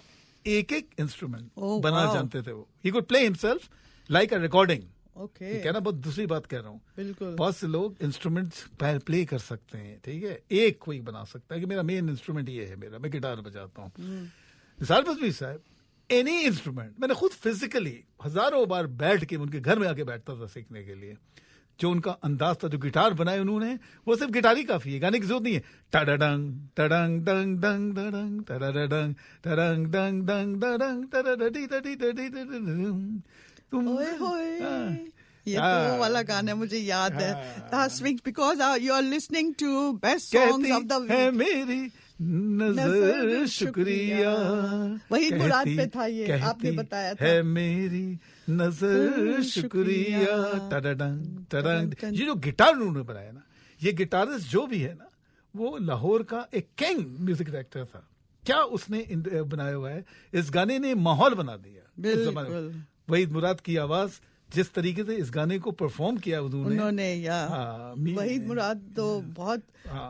बनाना जानते थे वो। He could play himself like a recording. Okay, कहना बहुत दूसरी बात कह रहा हूँ। बिल्कुल, बहुत से लोग इंस्ट्रूमेंट्स प्ले कर सकते हैं। ठीक है, एक कोई बना सकता है कि मेरा मेन इंस्ट्रूमेंट ये है, मैं गिटार बजाता हूँ। निसार बज़मी साहब एनी इंस्ट्रूमेंट, मैंने खुद फिजिकली हजारों बार बैठ के उनके घर में आके बैठता था सीखने के लिए। जो उनका अंदाज था, जो गिटार बनाए उन्होंने, वो सिर्फ गिटार ही काफी है, गाने की जरूरत नहीं है। टडडंग टडंग डंग डंग डंग टडडंग टडंग डंग डंग डंग टडडी टडी टडी टडी। ये तो वाला गाना मुझे याद है, swing, because you are listening to best songs of the week. मेरी नजर शुक्रिया, वही मुराद पे था ये, आपने बताया था। है मेरी नजर शुक्रिया, टडडंग टडंग। ये जो गिटार उन्होंने बनाया ना, ये गिटारिस्ट जो भी है ना, वो लाहौर का एक किंग म्यूजिक डायरेक्टर था। क्या उसने बनाया हुआ है, इस गाने ने माहौल बना दिया। बिल्कुल, वहीद मुराद की आवाज, जिस तरीके से इस गाने को परफॉर्म किया उन्होंने, वहीद मुराद तो बहुत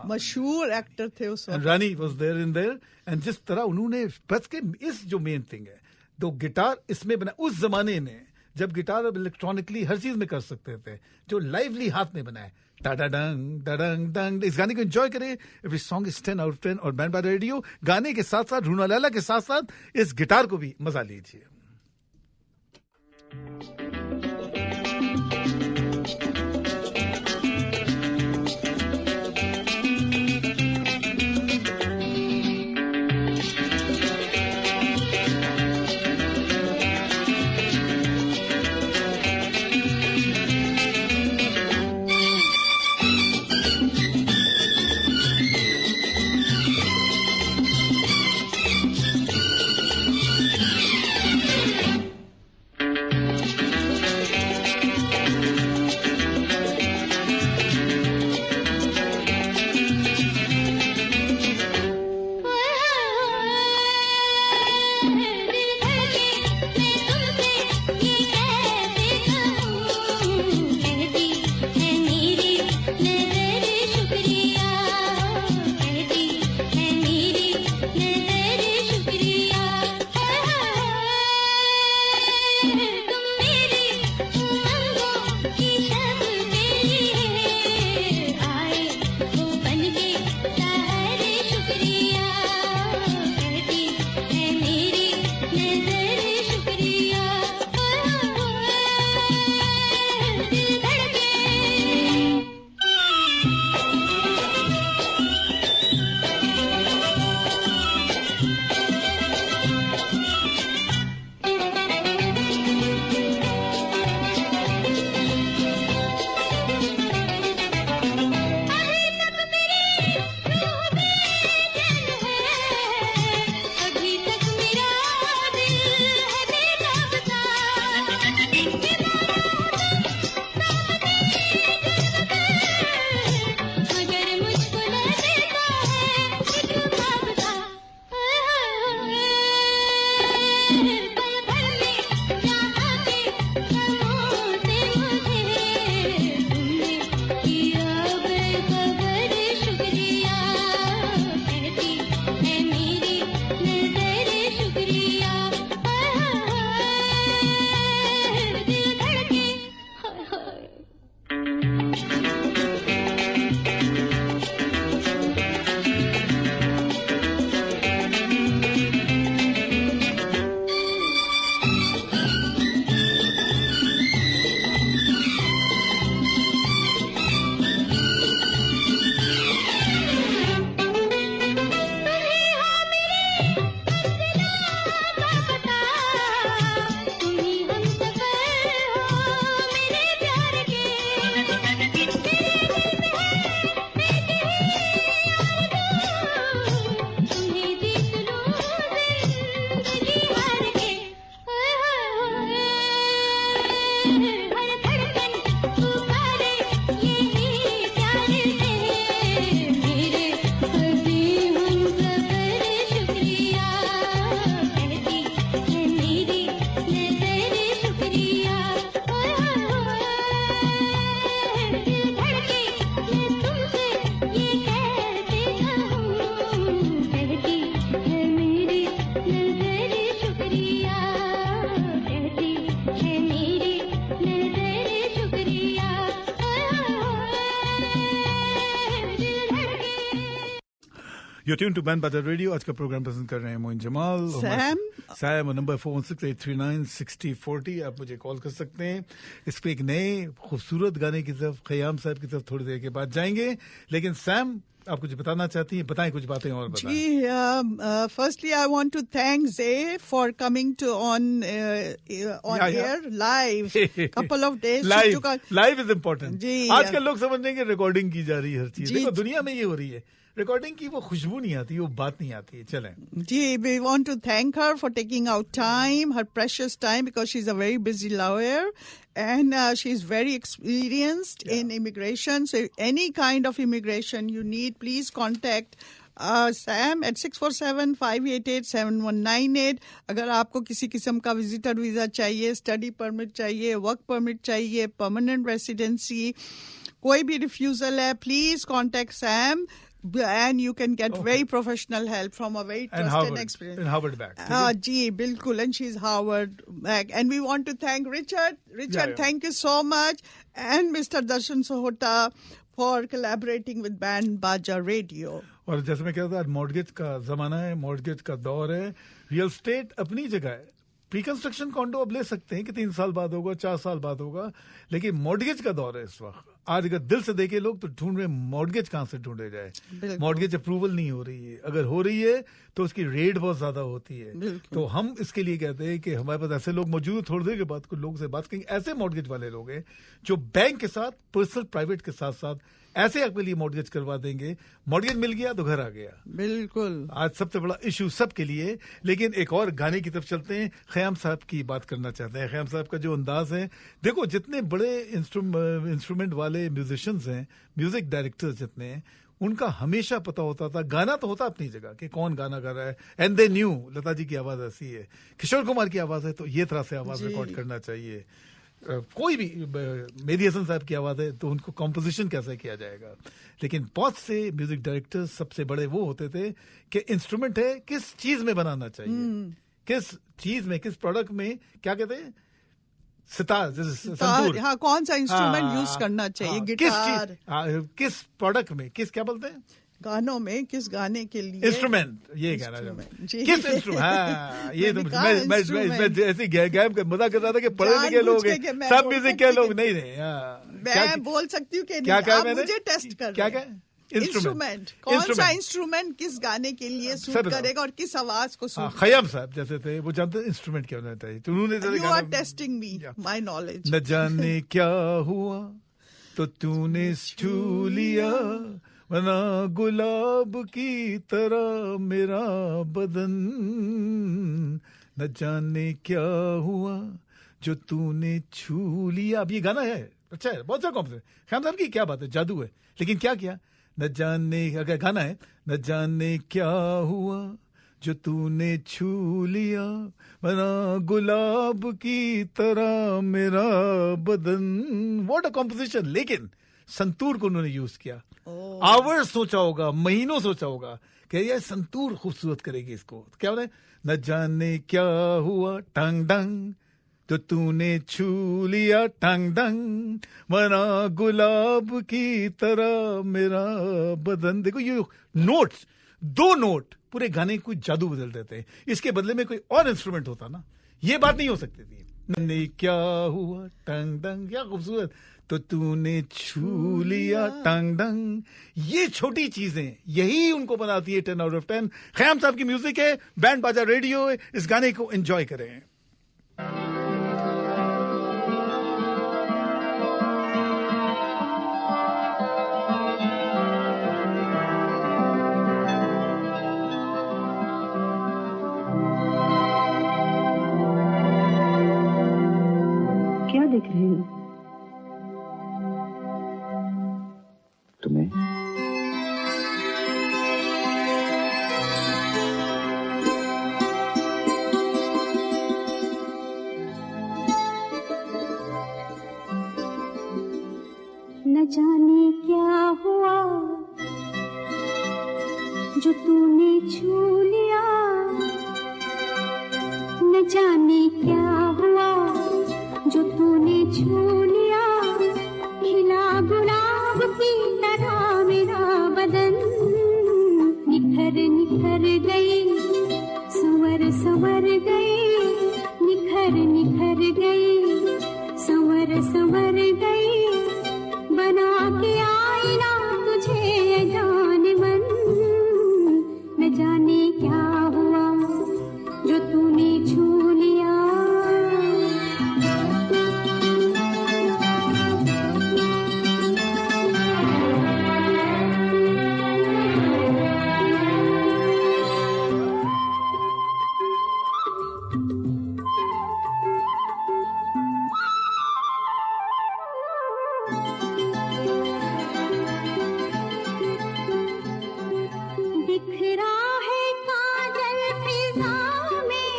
मशहूर एक्टर थे उस वक्त। Rani was there in there, and जिस तरह उन्होंने बस के इस जो मेन थिंग है, तो गिटार इसमें बना उस जमाने में, जब गिटार अब इलेक्ट्रॉनिकली हर चीज में कर सकते थे, जो लाइवली हाथ में बनाए। टाडाडंग डडंग डंग। इस गाने को एंजॉय करें। Every song is 10 out of 10 और बैंड बाय रेडियो। गाने के साथ साथ, रूना लैला के साथ साथ, इस गिटार को भी मजा लीजिए। You're tuned to Band Baja Radio. आज का प्रोग्राम पसंद कर रहे हैं मोइन जमाल, सैम, नंबर 468396040. आप मुझे कॉल कर सकते हैं. इस पे एक नए खूबसूरत गाने की तरफ खयाम साहब की तरफ थोड़ी देर के बाद जाएंगे. लेकिन सैम, आप कुछ बताना चाहती हैं? बताएं कुछ बातें और बताएं. जी, firstly I want to thank Zay for coming to on air live couple of days. Live is important. आजकल लोग समझ रहे हैं कि रिकॉर्डिंग की जा रही है हर चीज. देखो दुनिया में ये हो रही है, रिकॉर्डिंग की वो खुशबू नहीं आती, वो बात नहीं आती है. चलें जी, we want to thank her for taking out time, her precious time, because she's a very busy lawyer and she's very experienced in immigration. So any kind of immigration you need, please contact Sam at 647-588-7198. अगर आपको किसी किस्म का visitor visa चाहिए, study permit चाहिए, work permit चाहिए, permanent residency, कोई भी रिफ्यूजल है, please contact Sam. And you can get very professional help from a very trusted and experienced. And Harvard back. Ji, bilkul. And she's Harvard back. And we want to thank Richard. Richard, thank you so much. And Mr. Darshan Sohota for collaborating with Band Baja Radio. और जैसे मैं कहता था, mortgage का जमाना है, mortgage का दौर है. रियल स्टेट अपनी जगह है. प्री कंस्ट्रक्शन कॉन्डो अब ले सकते हैं कि 3 साल बाद होगा, 4 साल बाद होगा, लेकिन मॉर्गेज का दौर है इस वक्त. आज अगर दिल से देखे लोग तो ढूंढ रहे मॉर्गेज कहां से ढूंढे जाए. मॉर्गेज अप्रूवल नहीं हो रही है. अगर हो रही है तो उसकी रेट बहुत ज्यादा होती है. तो हम इसके लिए कहते हैं कि हमारे पास ऐसे लोग मौजूद हैं. थोड़ी देर के बाद कुछ लोगों से बात करेंगे. ऐसे मॉर्गेज वाले लोग हैं जो बैंक के साथ, पर्सनल प्राइवेट के साथ साथ ऐसे आपके लिए मॉर्गेज करवा देंगे. मॉर्गेज मिल गया तो घर आ गया. बिल्कुल. आज सबसे बड़ा इशू सबके लिए. लेकिन एक और गाने की तरफ चलते हैं. खयाम साहब की बात करना चाहते हैं. खयाम साहब का जो अंदाज है, देखो जितने बड़े इंस्ट्रूमेंट वाले म्यूजिशियंस हैं, म्यूजिक डायरेक्टर्स जितने हैं, उनका हमेशा पता होता था, गाना तो होता अपनी जगह कि कौन गाना गा रहा है. And they knew Lata ji की आवाज ऐसी है, किशोर कुमार की आवाज है तो ये तरह से आवाज रिकॉर्ड करना चाहिए. कोई भी मेहदी हसन साहब की आवाज है तो उनको कॉम्पोजिशन कैसे किया जाएगा. लेकिन बहुत से म्यूजिक डायरेक्टर्स सबसे बड़े वो होते थे कि इंस्ट्रूमेंट है किस चीज में बनाना चाहिए, किस चीज में, किस प्रोडक्ट में, क्या कहते हैं, सितार, संतूर, हाँ, कौन सा इंस्ट्रूमेंट यूज करना चाहिए, गिटार, किस प्रोडक्ट में, किस, क्या बोलते हैं, गानों में, किस गाने के लिए इंस्ट्रूमेंट, ये कहना चाहता हूं, किस इंस्ट्रूमेंट. हाँ, ये तो मैं ऐसे गैम का मजा कर रहा था कि पढ़े लिखे लोग हैं, सब म्यूजिक के लोग नहीं रहे. मैं बोल सकती हूँ कि क्या आप मुझे टेस्ट कर, क्या इंस्ट्रूमेंट, कौन सा इंस्ट्रूमेंट किस गाने के लिए सूट करेगा और किस आवाज को सूट. खयाम साहब जैसे थे, वो जानते इंस्ट्रूमेंट क्या होना चाहिए. तो उन्होंने, you are testing me, my knowledge. न जाने क्या हुआ तो तूने छू लिया, वना गुलाब की तरह मेरा बदन. न जाने क्या हुआ जो तूने छू लिया. अब ये गाना है, अच्छा है, बहुत सारा कॉम्पोजिशन. खयाम साहब की क्या बात है, जादू है. लेकिन क्या किया, न जाने, अगर गाना है, न जाने क्या हुआ जो तूने छू लिया, वना गुलाब की तरह मेरा बदन. What a composition. लेकिन संतूर को उन्होंने यूज किया. आवर्स सोचा होगा, महीनों सोचा होगा कि ये संतूर खूबसूरत करेगी इसको. क्या बोले, न जाने क्या हुआ टंग डंग तो तूने छू लिया टंग डंग, मना गुलाब की तरह मेरा बदन. देखो ये नोट्स, 2 नोट पूरे गाने को जादू बदल देते हैं. इसके बदले में कोई और इंस्ट्रूमेंट होता ना, ये बात नहीं हो सकती थी. ने क्या हुआ टंग डंग, क्या खूबसूरत, तो तूने छू लिया टंग डंग. ये छोटी चीजें यही उनको बनाती है 10 out of 10. खयाम साहब की म्यूजिक है, बैंड बाजा रेडियो. इस गाने को एंजॉय करें. लिख रही हूँ? तुम्हें न जाने क्या हुआ जो तूने छू लिया, न जाने क्या हुआ जो तूने छू लिया, खिला गुलाब की तरह मेरा बदन, निखर निखर गई, संवर संवर गई, निखर निखर गई, संवर संवर गई, बना के आईना तुझे जाने मन, न जाने क्या हुआ जो तूने छू लिया। बिखरा है काजल फिजा में,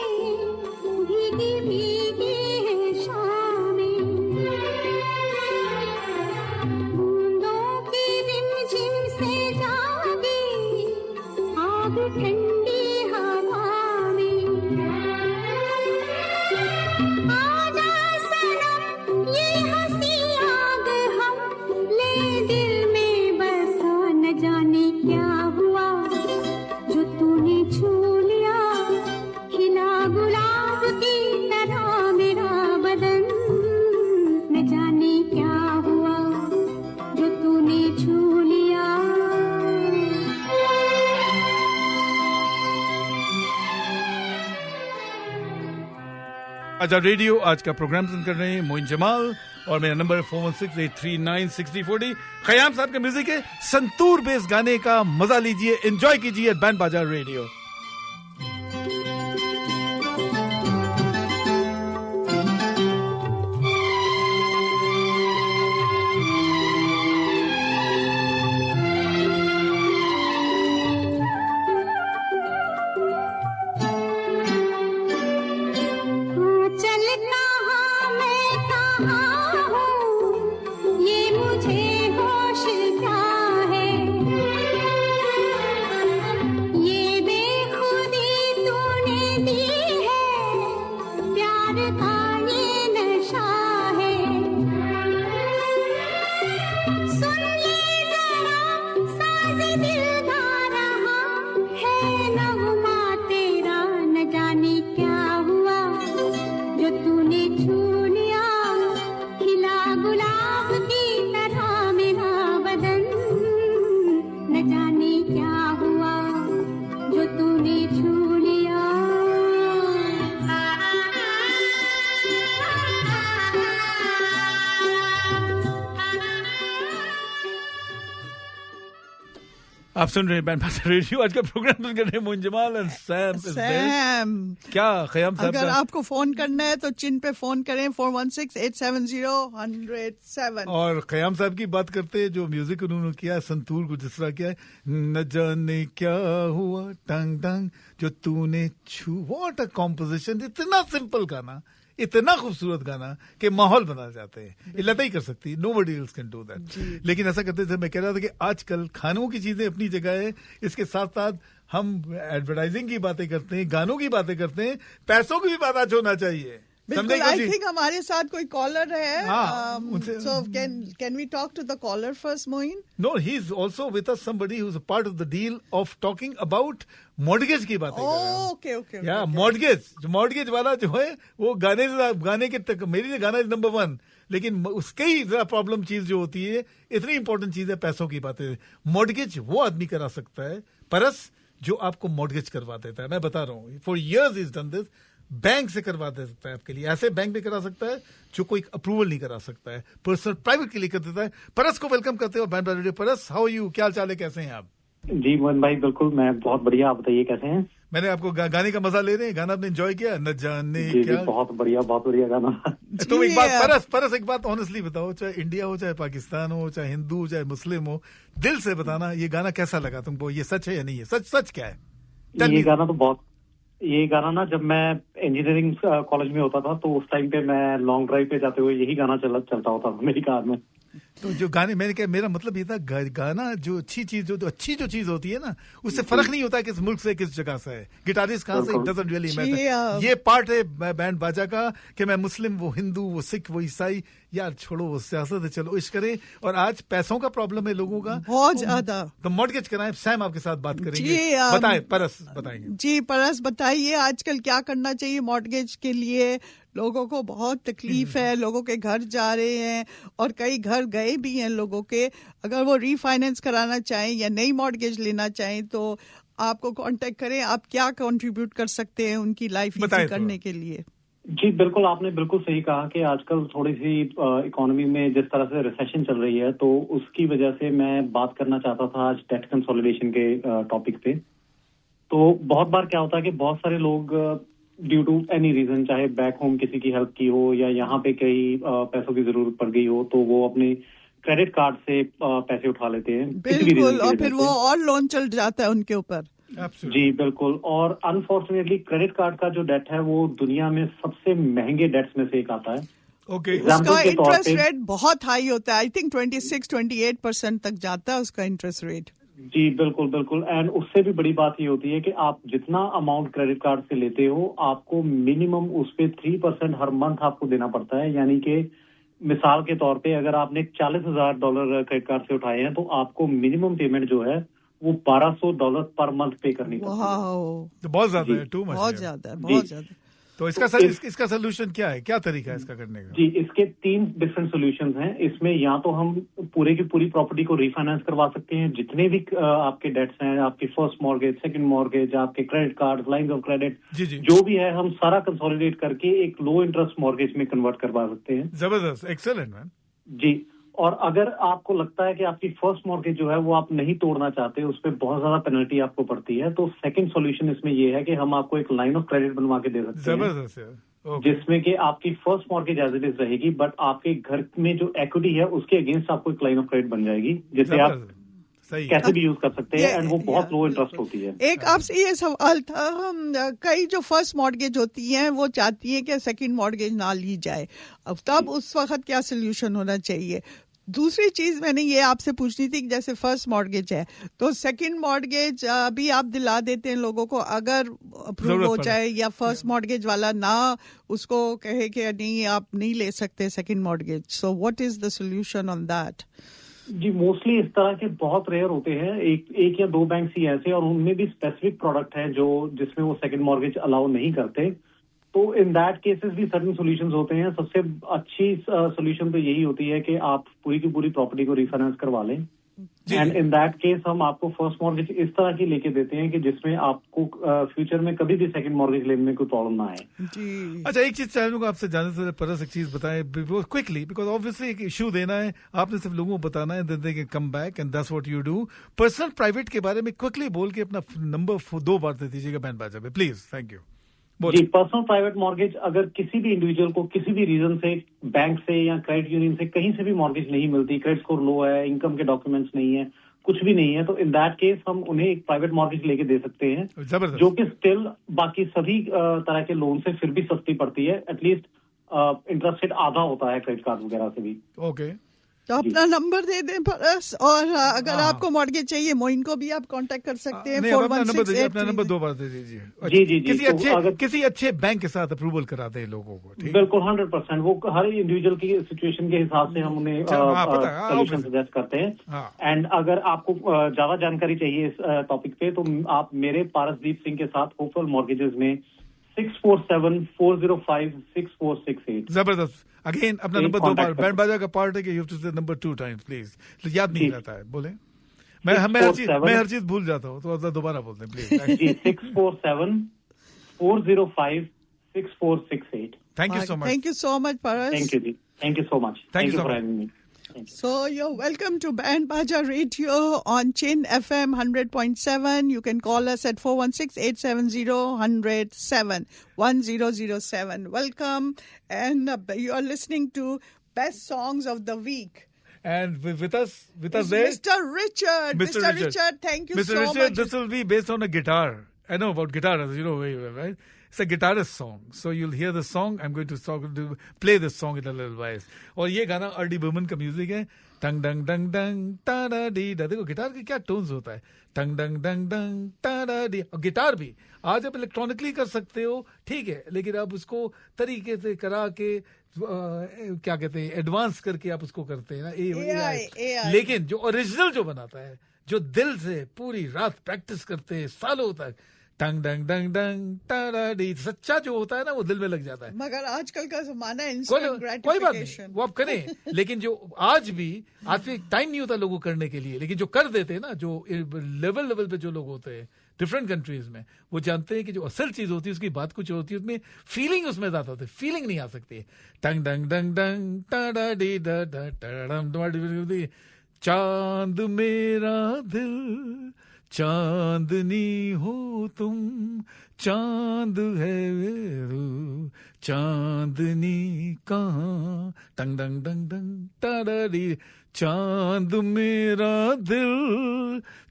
भीगी भीगी है शामें, बूंदों की रिमझिम से जागी आग ठंडी हवा में, आजा सनम ये हंसी आग हम ले दिल में बसा, न जाने क्या हुआ जो तूने छू लिया, खिला गुलाब की तरह मेरा बदन, न जाने क्या हुआ जो तूने छू लिया। अच्छा रेडियो आज का प्रोग्राम सुन कर रहे हैं मोइन जमाल और मेरा नंबर 4168396040। खयाम साहब के म्यूजिक है, संतूर बेस गाने का मजा लीजिए, एंजॉय कीजिए बैंड बाजा रेडियो। चल कहाँ मैं कहाँ हूँ, ये मुझे होश क्या है, ये बेखुदी तूने दी है, प्यार का ये नशा है, सुन ले जरा साज़ दिल गा रहा है, नगमा तेरा, न जाने क्या हुआ जो तूने छू लिया, खिला गुलाब की तरह मेरा बदन, न जाने क्या हुआ जो तूने छू लिया। आप सुन रहे हैं बैंड बाजा रेडियो। आज का प्रोग्राम सुन कर रहे हैं Moin Jamal and Sam. Sam क्या खयाम साहब अगर का? आपको फोन करना है तो चिन पे फोन करें 416-870-107। और खयाम साहब की बात करते हैं, जो म्यूजिक उन्होंने किया संतूर को जिस तरह किया है, न जाने क्या हुआ टंग टंग जो तूने छू, व्हाट अ कॉम्पोजिशन, इतना सिंपल गाना, इतना खूबसूरत गाना कि माहौल बना जाते हैं। ये लता ही कर सकती है, nobody else can do that. लेकिन ऐसा करते थे, मैं कह रहा था कि आजकल खानों की चीजें अपनी जगह है, इसके साथ साथ हम एडवर्टाइजिंग की बातें करते हैं, गानों की बातें करते हैं, पैसों की भी बात आज होना चाहिए। बिल्कुल। आई थिंक हमारे साथ कोई कॉलर है। उनसे- So can we talk to the caller first, Moin? No, he's also with us, somebody who's a part of the deal of talking about mortgage की बातें कर रहे हैं। Okay. या मॉर्गेज वाला जो है वो गाने के तक मेरी गाना इज नंबर 1, लेकिन उसके ही जरा प्रॉब्लम चीज जो होती है, इतनी इंपॉर्टेंट चीज है पैसों की बातें। मॉर्गेज वो आदमी करा सकता है, परस जो आपको मॉर्गेज करवा देता है। मैं बता रहा हूँ, for years is done this. Bank से करवा दे सकता है आपके लिए, ऐसे बैंक में करा सकता है जो कोई अप्रूवल नहीं करा सकता है, पर्सनल प्राइवेट के लिए कर देता है। परस को वेलकम करते हो बैंड बाजा रेडियो। परस, हाउ यू, क्या हाल चाल है, कैसे हैं आप? जी मोहन भाई, बिल्कुल मैं बहुत बढ़िया। आप बताइए कैसे हैं? मैंने आपको गाने का मजा ले रहे हैं, गाना आपने एंजॉय किया? न जाने जी, क्या। जी, बहुत बढ़िया गाना। तो एक बात परस एक बात ऑनेस्टली बताओ, चाहे इंडिया हो, चाहे पाकिस्तान हो, चाहे हिंदू हो, चाहे मुस्लिम हो, दिल से बताना ये गाना कैसा लगा तुमको? ये सच है या नहीं है? सच क्या है? ये गाना ना, जब मैं इंजीनियरिंग कॉलेज में होता था तो उस टाइम पे मैं लॉन्ग ड्राइव पे जाते हुए यही गाना चलता होता था मेरी कार में। तो जो गाने मैंने क्या, मेरा मतलब ये था गाना जो अच्छी चीज होती है ना, उससे फर्क नहीं होता किस मुल्क से, किस जगह से है, गिटारिस्ट कहाँ से, डजंट रियली मैटर। ये पार्ट है बैंड बाजा का कि मैं मुस्लिम, वो हिंदू, वो सिख, वो ईसाई, यार छोड़ो वो सियासत है, चलो इश्क करें। और आज पैसों का प्रॉब्लम है लोगों का बहुत ज्यादा, तो मॉर्गेज कराएं। सैम आपके साथ बात करेंगे, बताएं परस बताएंगे। जी परस बताइए आजकल क्या करना चाहिए मॉर्गेज के लिए? लोगों को बहुत तकलीफ है, लोगों के घर जा रहे हैं और कई घर गए भी हैं लोगों के। अगर वो रीफाइनेंस कराना चाहें या नई मॉर्गेज लेना चाहें तो आपको कांटेक्ट करें। आप क्या कंट्रीब्यूट कर सकते हैं उनकी लाइफ इजी करने के लिए? जी बिल्कुल, आपने बिल्कुल सही कहा कि आजकल थोड़ी सी इकोनॉमी में जिस तरह से रिसेशन चल रही है, तो उसकी वजह से मैं बात करना चाहता था आज डेट कंसोलिडेशन के टॉपिक पे। तो बहुत बार क्या होता है कि बहुत सारे लोग ड्यू टू एनी रीजन, चाहे बैक होम किसी की हेल्प की हो या यहाँ पे कई पैसों की जरूरत पड़ गई हो, तो वो अपने क्रेडिट कार्ड से पैसे उठा लेते हैं। बिल्कुल, और फिर वो और लोन चल जाता है उनके ऊपर। जी बिल्कुल, और अनफॉर्चुनेटली क्रेडिट कार्ड का जो डेट है वो दुनिया में सबसे महंगे डेट्स में से एक आता है। ओके, उसका इंटरेस्ट रेट बहुत हाई होता है। आई थिंक 26-28% तक जाता है उसका इंटरेस्ट रेट। जी बिल्कुल बिल्कुल, एंड उससे भी बड़ी बात ये होती है कि आप जितना अमाउंट क्रेडिट कार्ड से लेते हो, आपको मिनिमम उस पे 3% हर मंथ आपको देना पड़ता है। यानी कि मिसाल के तौर पे अगर आपने $40,000 क्रेडिट कार्ड से उठाए हैं, तो आपको मिनिमम पेमेंट जो है वो $1,200 पर मंथ पे करनी पड़ती है। तो बहुत ज्यादा है, टू मच, बहुत ज्यादा। तो इसका सोल्यूशन क्या है, क्या तरीका है इसका करने का? जी, इसके 3 डिफरेंट सॉल्यूशंस हैं। इसमें या तो हम पूरे की पूरी प्रॉपर्टी को रिफाइनेंस करवा सकते हैं, जितने भी आपके डेट्स हैं, आपकी फर्स्ट मॉर्गेज, सेकंड मॉर्गेज, आपके credit card, lines of credit, जो भी है, हम सारा कंसोलिडेट करके एक लो इंटरेस्ट मॉर्गेज में कन्वर्ट करवा सकते हैं। जबरदस्त, एक्सेलेंट मैन। जी, और अगर आपको लगता है कि आपकी फर्स्ट मॉर्गेज जो है वो आप नहीं तोड़ना चाहते, उस पर बहुत ज्यादा पेनल्टी आपको पड़ती है, तो सेकंड सॉल्यूशन इसमें ये है कि हम आपको एक लाइन ऑफ क्रेडिट बनवा के दे सकते हैं, जिसमें कि आपकी first mortgage as it is रहेगी, बट आपके घर में जो इक्विटी है उसके अगेंस्ट आपको एक लाइन ऑफ क्रेडिट बन जाएगी, जिसे आप कैसे भी यूज कर सकते हैं, एंड वो बहुत लो इंटरेस्ट होती है। एक आपसे ये सवाल था, कई जो फर्स्ट मॉर्गेज होती हैं वो चाहती है कि सेकंड मॉर्गेज ना ली जाए, अब तब उस वक्त क्या सोल्यूशन होना चाहिए? दूसरी चीज मैंने ये आपसे पूछनी थी कि जैसे फर्स्ट मॉर्गेज है तो सेकंड मॉर्गेज भी आप दिला देते हैं लोगों को अगर अप्रूव हो जाए, या फर्स्ट मॉर्गेज वाला ना उसको कहे कि नहीं आप नहीं ले सकते second mortgage, so what is the solution on that? जी, मोस्टली इस तरह के बहुत रेयर होते हैं, एक या दो बैंक ही ऐसे, और उनमें भी स्पेसिफिक प्रोडक्ट है जो जिसमें वो सेकंड मॉर्गेज अलाउ नहीं करते। तो इन दैट केसेस भी सर्टेन सॉल्यूशंस होते हैं। सबसे अच्छी सॉल्यूशन तो यही होती है कि आप पूरी की पूरी प्रॉपर्टी को रिफाइनेंस करवा लें, एंड इन दैट केस हम आपको फर्स्ट मॉर्गेज इस तरह की लेके देते हैं कि जिसमें आपको फ्यूचर में कभी भी सेकंड मॉर्गेज लेने में कोई प्रॉब्लम ना आए। अच्छा, एक चीज चाहूंगा आपसे जानने से परस, एक चीज बताएं क्विकली, बिकॉज ऑब्वियसली एक इशू देना है, आपने सिर्फ लोगों को बताना है, they can come back and that's what you do. Personal private के बारे में क्विकली बोल के अपना नंबर 2 बार दे दीजिएगा बैंड बाजा पे, प्लीज। Thank you. जी, पर्सनल प्राइवेट मॉर्गेज अगर किसी भी इंडिविजुअल को किसी भी रीजन से बैंक से या क्रेडिट यूनियन से कहीं से भी मॉर्गेज नहीं मिलती, क्रेडिट स्कोर लो है, इनकम के डॉक्यूमेंट्स नहीं है, कुछ भी नहीं है, तो इन दैट केस हम उन्हें एक प्राइवेट मॉर्गेज लेके दे सकते हैं, जो कि स्टिल बाकी सभी तरह के लोन से फिर भी सस्ती पड़ती है। एटलीस्ट इंटरेस्ट रेट आधा होता है क्रेडिट कार्ड वगैरह से भी। ओके, तो अपना नंबर दे दें परस, और अगर आपको मॉर्गेज चाहिए मोइन को भी आप कांटेक्ट कर सकते हैं। अपना नंबर 2 बार दे दीजिए। जी जी जी, किसी अच्छे बैंक के साथ अप्रूवल कराते हैं लोगों को, ठीक? बिल्कुल 100%, वो हर इंडिविजुअल की सिचुएशन के हिसाब से हम उन्हें सोल्यूशन सजेस्ट करते हैं। एंड अगर आपको ज्यादा जानकारी चाहिए इस टॉपिक पे, तो आप मेरे पारसदीप सिंह के साथ होपफुल मॉर्गेजेस में 647-405-6468। जबरदस्त। अगेन अपना नंबर 2 बार, बैंड बाजा का पार्ट है कि यू हैव टू से नंबर 2 टाइम्स प्लीज, याद नहीं रहता है, बोले। मैं हर चीज भूल जाता हूँ, तो दोबारा बोलते हैं please. 647-405-6468। Thank you so much. Thank you so much परस। थैंक यू जी, thank you so much, thank you for having me. So you're welcome to Band Baja Radio on Chin FM 100.7. You can call us at 416-870-107, 1007. Welcome. And you are listening to Best Songs of the Week. And with us there, Mr. Richard. Mr. Richard, thank you so much. This will be based on a guitar. I know about guitar, you know very well, right? It's a guitarist song. So you'll hear the song. I'm going to play this song in a little while. और ये गाना R.D. Burman का music है. टंग डंग डंग डंग Tada D डा. देखो guitar के क्या tones होता है. टंग डंग डंग डंग टाडा डी. और गिटार भी आज आप इलेक्ट्रॉनिकली कर सकते हो, ठीक है, लेकिन आप उसको तरीके से करा के क्या कहते हैं एडवांस करके आप उसको करते हैं ना AI. लेकिन जो ओरिजिनल जो बनाता है, जो दिल से पूरी रात प्रैक्टिस करते हैं सालों तक, टंग डंग डंग डंग टाडी, सच्चा जो होता है ना वो दिल में लग जाता है. मगर आजकल का जमाना इंस्टेंट ग्रेटिफिकेशन, कोई बात नहीं, वो आप करें, लेकिन जो आज भी टाइम नहीं होता लोगों करने के लिए, लेकिन जो कर देते हैं ना, जो लेवल पे जो लोग होते हैं डिफरेंट कंट्रीज में, वो जानते हैं कि जो असल चीज होती है उसकी बात कुछ होती है, उसमें फीलिंग उसमें ज्यादा होती है. फीलिंग नहीं आ सकती है. टंग डंग डंग डंग टाडा डी डा डा टडम. चांद मेरा दिल चांदनी हो तुम, चांद है रू चांदनी कहाँ. टंग डंग डंग डंग टाडा डी. चांद मेरा दिल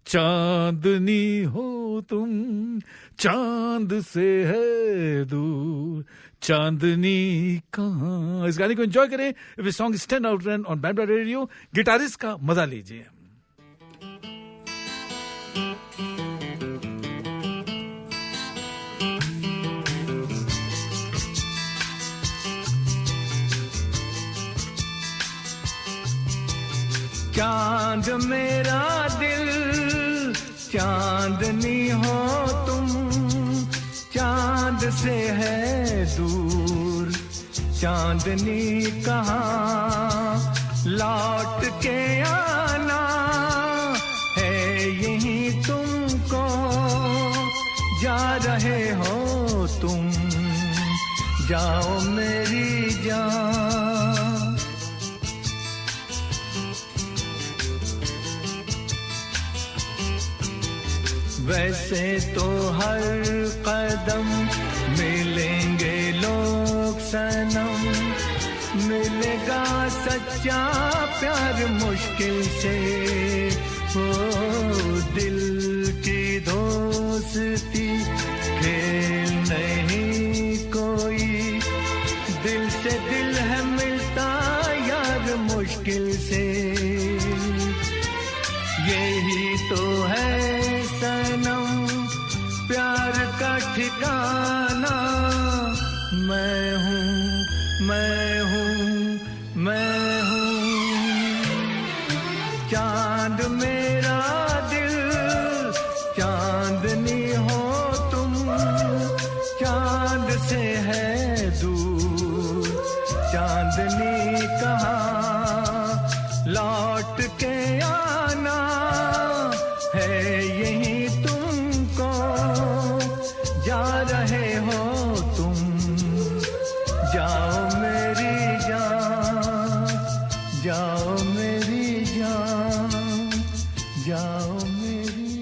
चांदनी हो तुम, चांद से है दूर चांदनी कहाँ. इस गाने को एंजॉय करें. If song is 10 out of 10 on band बाजा रेडियो. गिटारिस्ट का मजा लीजिए. चांद मेरा दिल चांदनी हो तुम, चांद से है दूर चांदनी कहाँ. लौट के आना है यहीं तुमको, जा रहे हो तुम, जाओ मेरी जान. वैसे तो हर कदम मिलेंगे लोग सनम, मिलेगा सच्चा प्यार मुश्किल से. हो दिल की दोस्ती खेल नहीं कोई, दिल से दिल है मिलता यार मुश्किल से. यही तो है सनम प्यार का ठिकाना. मैं हूँ चांद मेरा दिल चांदनी हो तुम, चांद से है दूर चांदनी कहाँ. लौट के आना है यहीं तुमको, जा रहे हो तुम, जाओ मेरी जान, जाओ मेरी जान, जाओ मेरी.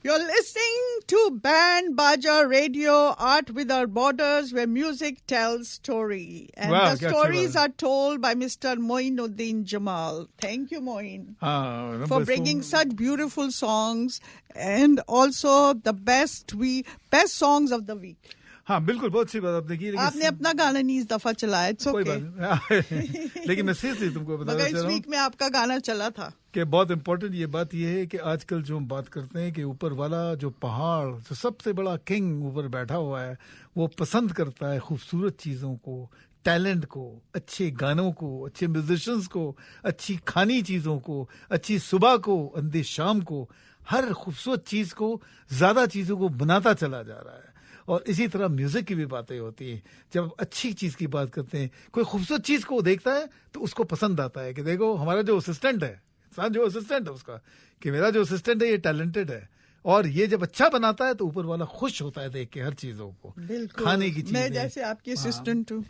You're listening to Band Baja Radio, Art Without Borders, where music tells story. And wow, the stories are told by Mr. Moinuddin Jamal. Thank you, Moin, for bringing such beautiful songs and also the best songs of the week. हाँ बिल्कुल, बहुत सी बात आपने की. आपने अपना गाना नहीं इस दफा चलाया, कोई बात नहीं. लेकिन मैं सीरियसली तुमको बताना चाह रहा हूँ, इस वीक में आपका गाना चला था कि बहुत इम्पोर्टेंट ये बात ये है कि आजकल जो हम बात करते हैं कि ऊपर वाला जो पहाड़, जो सबसे बड़ा किंग ऊपर बैठा हुआ है, वो पसंद करता है खूबसूरत चीज़ों को, टैलेंट को, अच्छे गानों को, अच्छे म्यूजिशियंस को, अच्छी खानी चीज़ों को, अच्छी सुबह को, अंधे शाम को, हर खूबसूरत चीज़ को, ज़्यादा चीज़ों को बनाता चला जा रहा है. और इसी तरह म्यूजिक की भी बातें होती हैं. जब अच्छी चीज़ की बात करते हैं, कोई खूबसूरत चीज़ को देखता है तो उसको पसंद आता है कि देखो हमारा जो असिस्टेंट है, इंसान जो असिस्टेंट है उसका, कि मेरा जो असिस्टेंट है ये टैलेंटेड है और ये जब अच्छा बनाता है तो ऊपर वाला खुश होता है देख के हर चीजों को। खाने की चीज, मैं जैसे आपकी असिस्टेंट हूँ।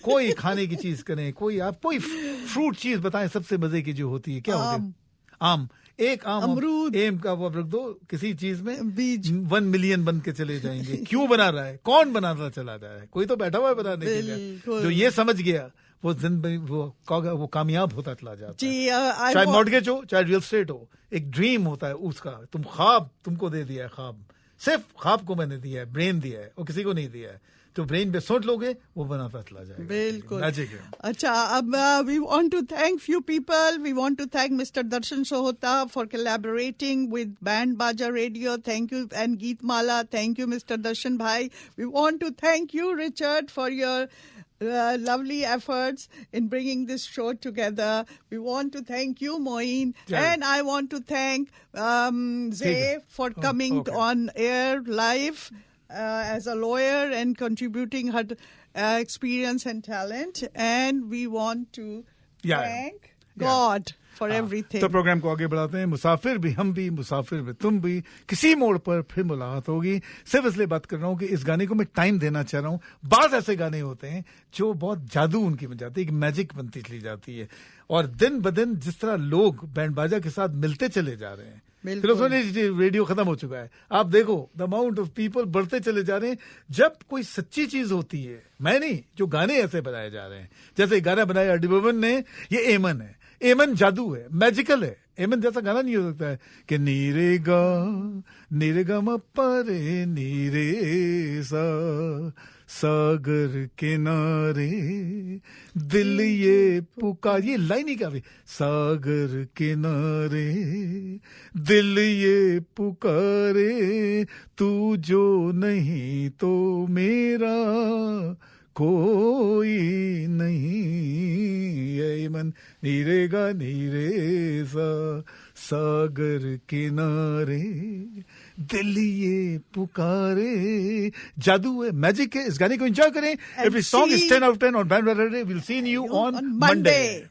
कोई खाने की चीज करें, कोई फ्रूट चीज बताएं सबसे मजे की जो होती है, क्या होती है? आम। एक आम अमरूद एम का वो रख दो किसी चीज में, बीज 1 मिलियन बन के चले जाएंगे। क्यों बना रहा है? कौन बनाता चला जा रहा है? कोई तो बैठा हुआ है बनाने के लिए। जो ये समझ गया वो कामयाब होता चला जाता है। चाहे मॉर्गेज हो, चाहे रियल एस्टेट हो, एक ड्रीम होता है उसका। तुम ख्वाब तुमको दे दिया है, ख्वाब सिर्फ ख्वाब को मैंने दिया है, ब्रेन दिया है, और किसी को नहीं दिया है। तो ब्रेन पे सोच लोगे वो बनाता चला जाएगा। बिल्कुल। अच्छा, अब we want to thank few people. We want to thank Mr. Darshan Sohota for collaborating with Band Baja Radio. Thank you, and Geet Mala. Thank you, Mr. Darshan Bhai. We want to thank you, Richard, for your lovely efforts in bringing this show together. We want to thank you, Moeen, and I want to thank Zay for coming on air live. As a lawyer and contributing her experience and talent, and we want to thank God for everything. तो programme को आगे बढ़ाते हैं। मुसाफिर भी हम भी, मुसाफिर भी तुम भी, किसी मोड़ पर फिर मुलाकात होगी। सिर्फ इसलिए बात कर रहा हूँ कि इस गाने को मैं टाइम देना चाह रहा हूँ। बात ऐसे गाने होते हैं जो बहुत जादू उनकी बन जाती है, एक मैजिक बनती चली जाती है, और दिन ब दिन जिस तरह लोग बैंड बाजा के साथ मिलते चले जा रहे हैं। रेडियो खत्म हो चुका है, आप देखो द अमाउंट ऑफ पीपल बढ़ते चले जा रहे हैं। जब कोई सच्ची चीज होती है, मैं नहीं, जो गाने ऐसे बनाए जा रहे हैं, जैसे गाना बनाया डी बर्मन ने, ये एमन है। एमन जादू है, मैजिकल है। एमन जैसा गाना नहीं हो सकता है कि नीरे गा मप्परे नीरे सा सागर किनारे दिल ये पुकार, ये लाइन ही काफी। सागर किनारे दिल ये पुकारे, तू जो नहीं तो मेरा कोई नहीं। मन नीरेगा नीरे सा सागर किनारे दिल ये पुकारे। जादू है, मैजिक है। इस गाने को एंजॉय करें। Every song is 10 out of 10 on Band Baja Radio. We'll see you on Monday.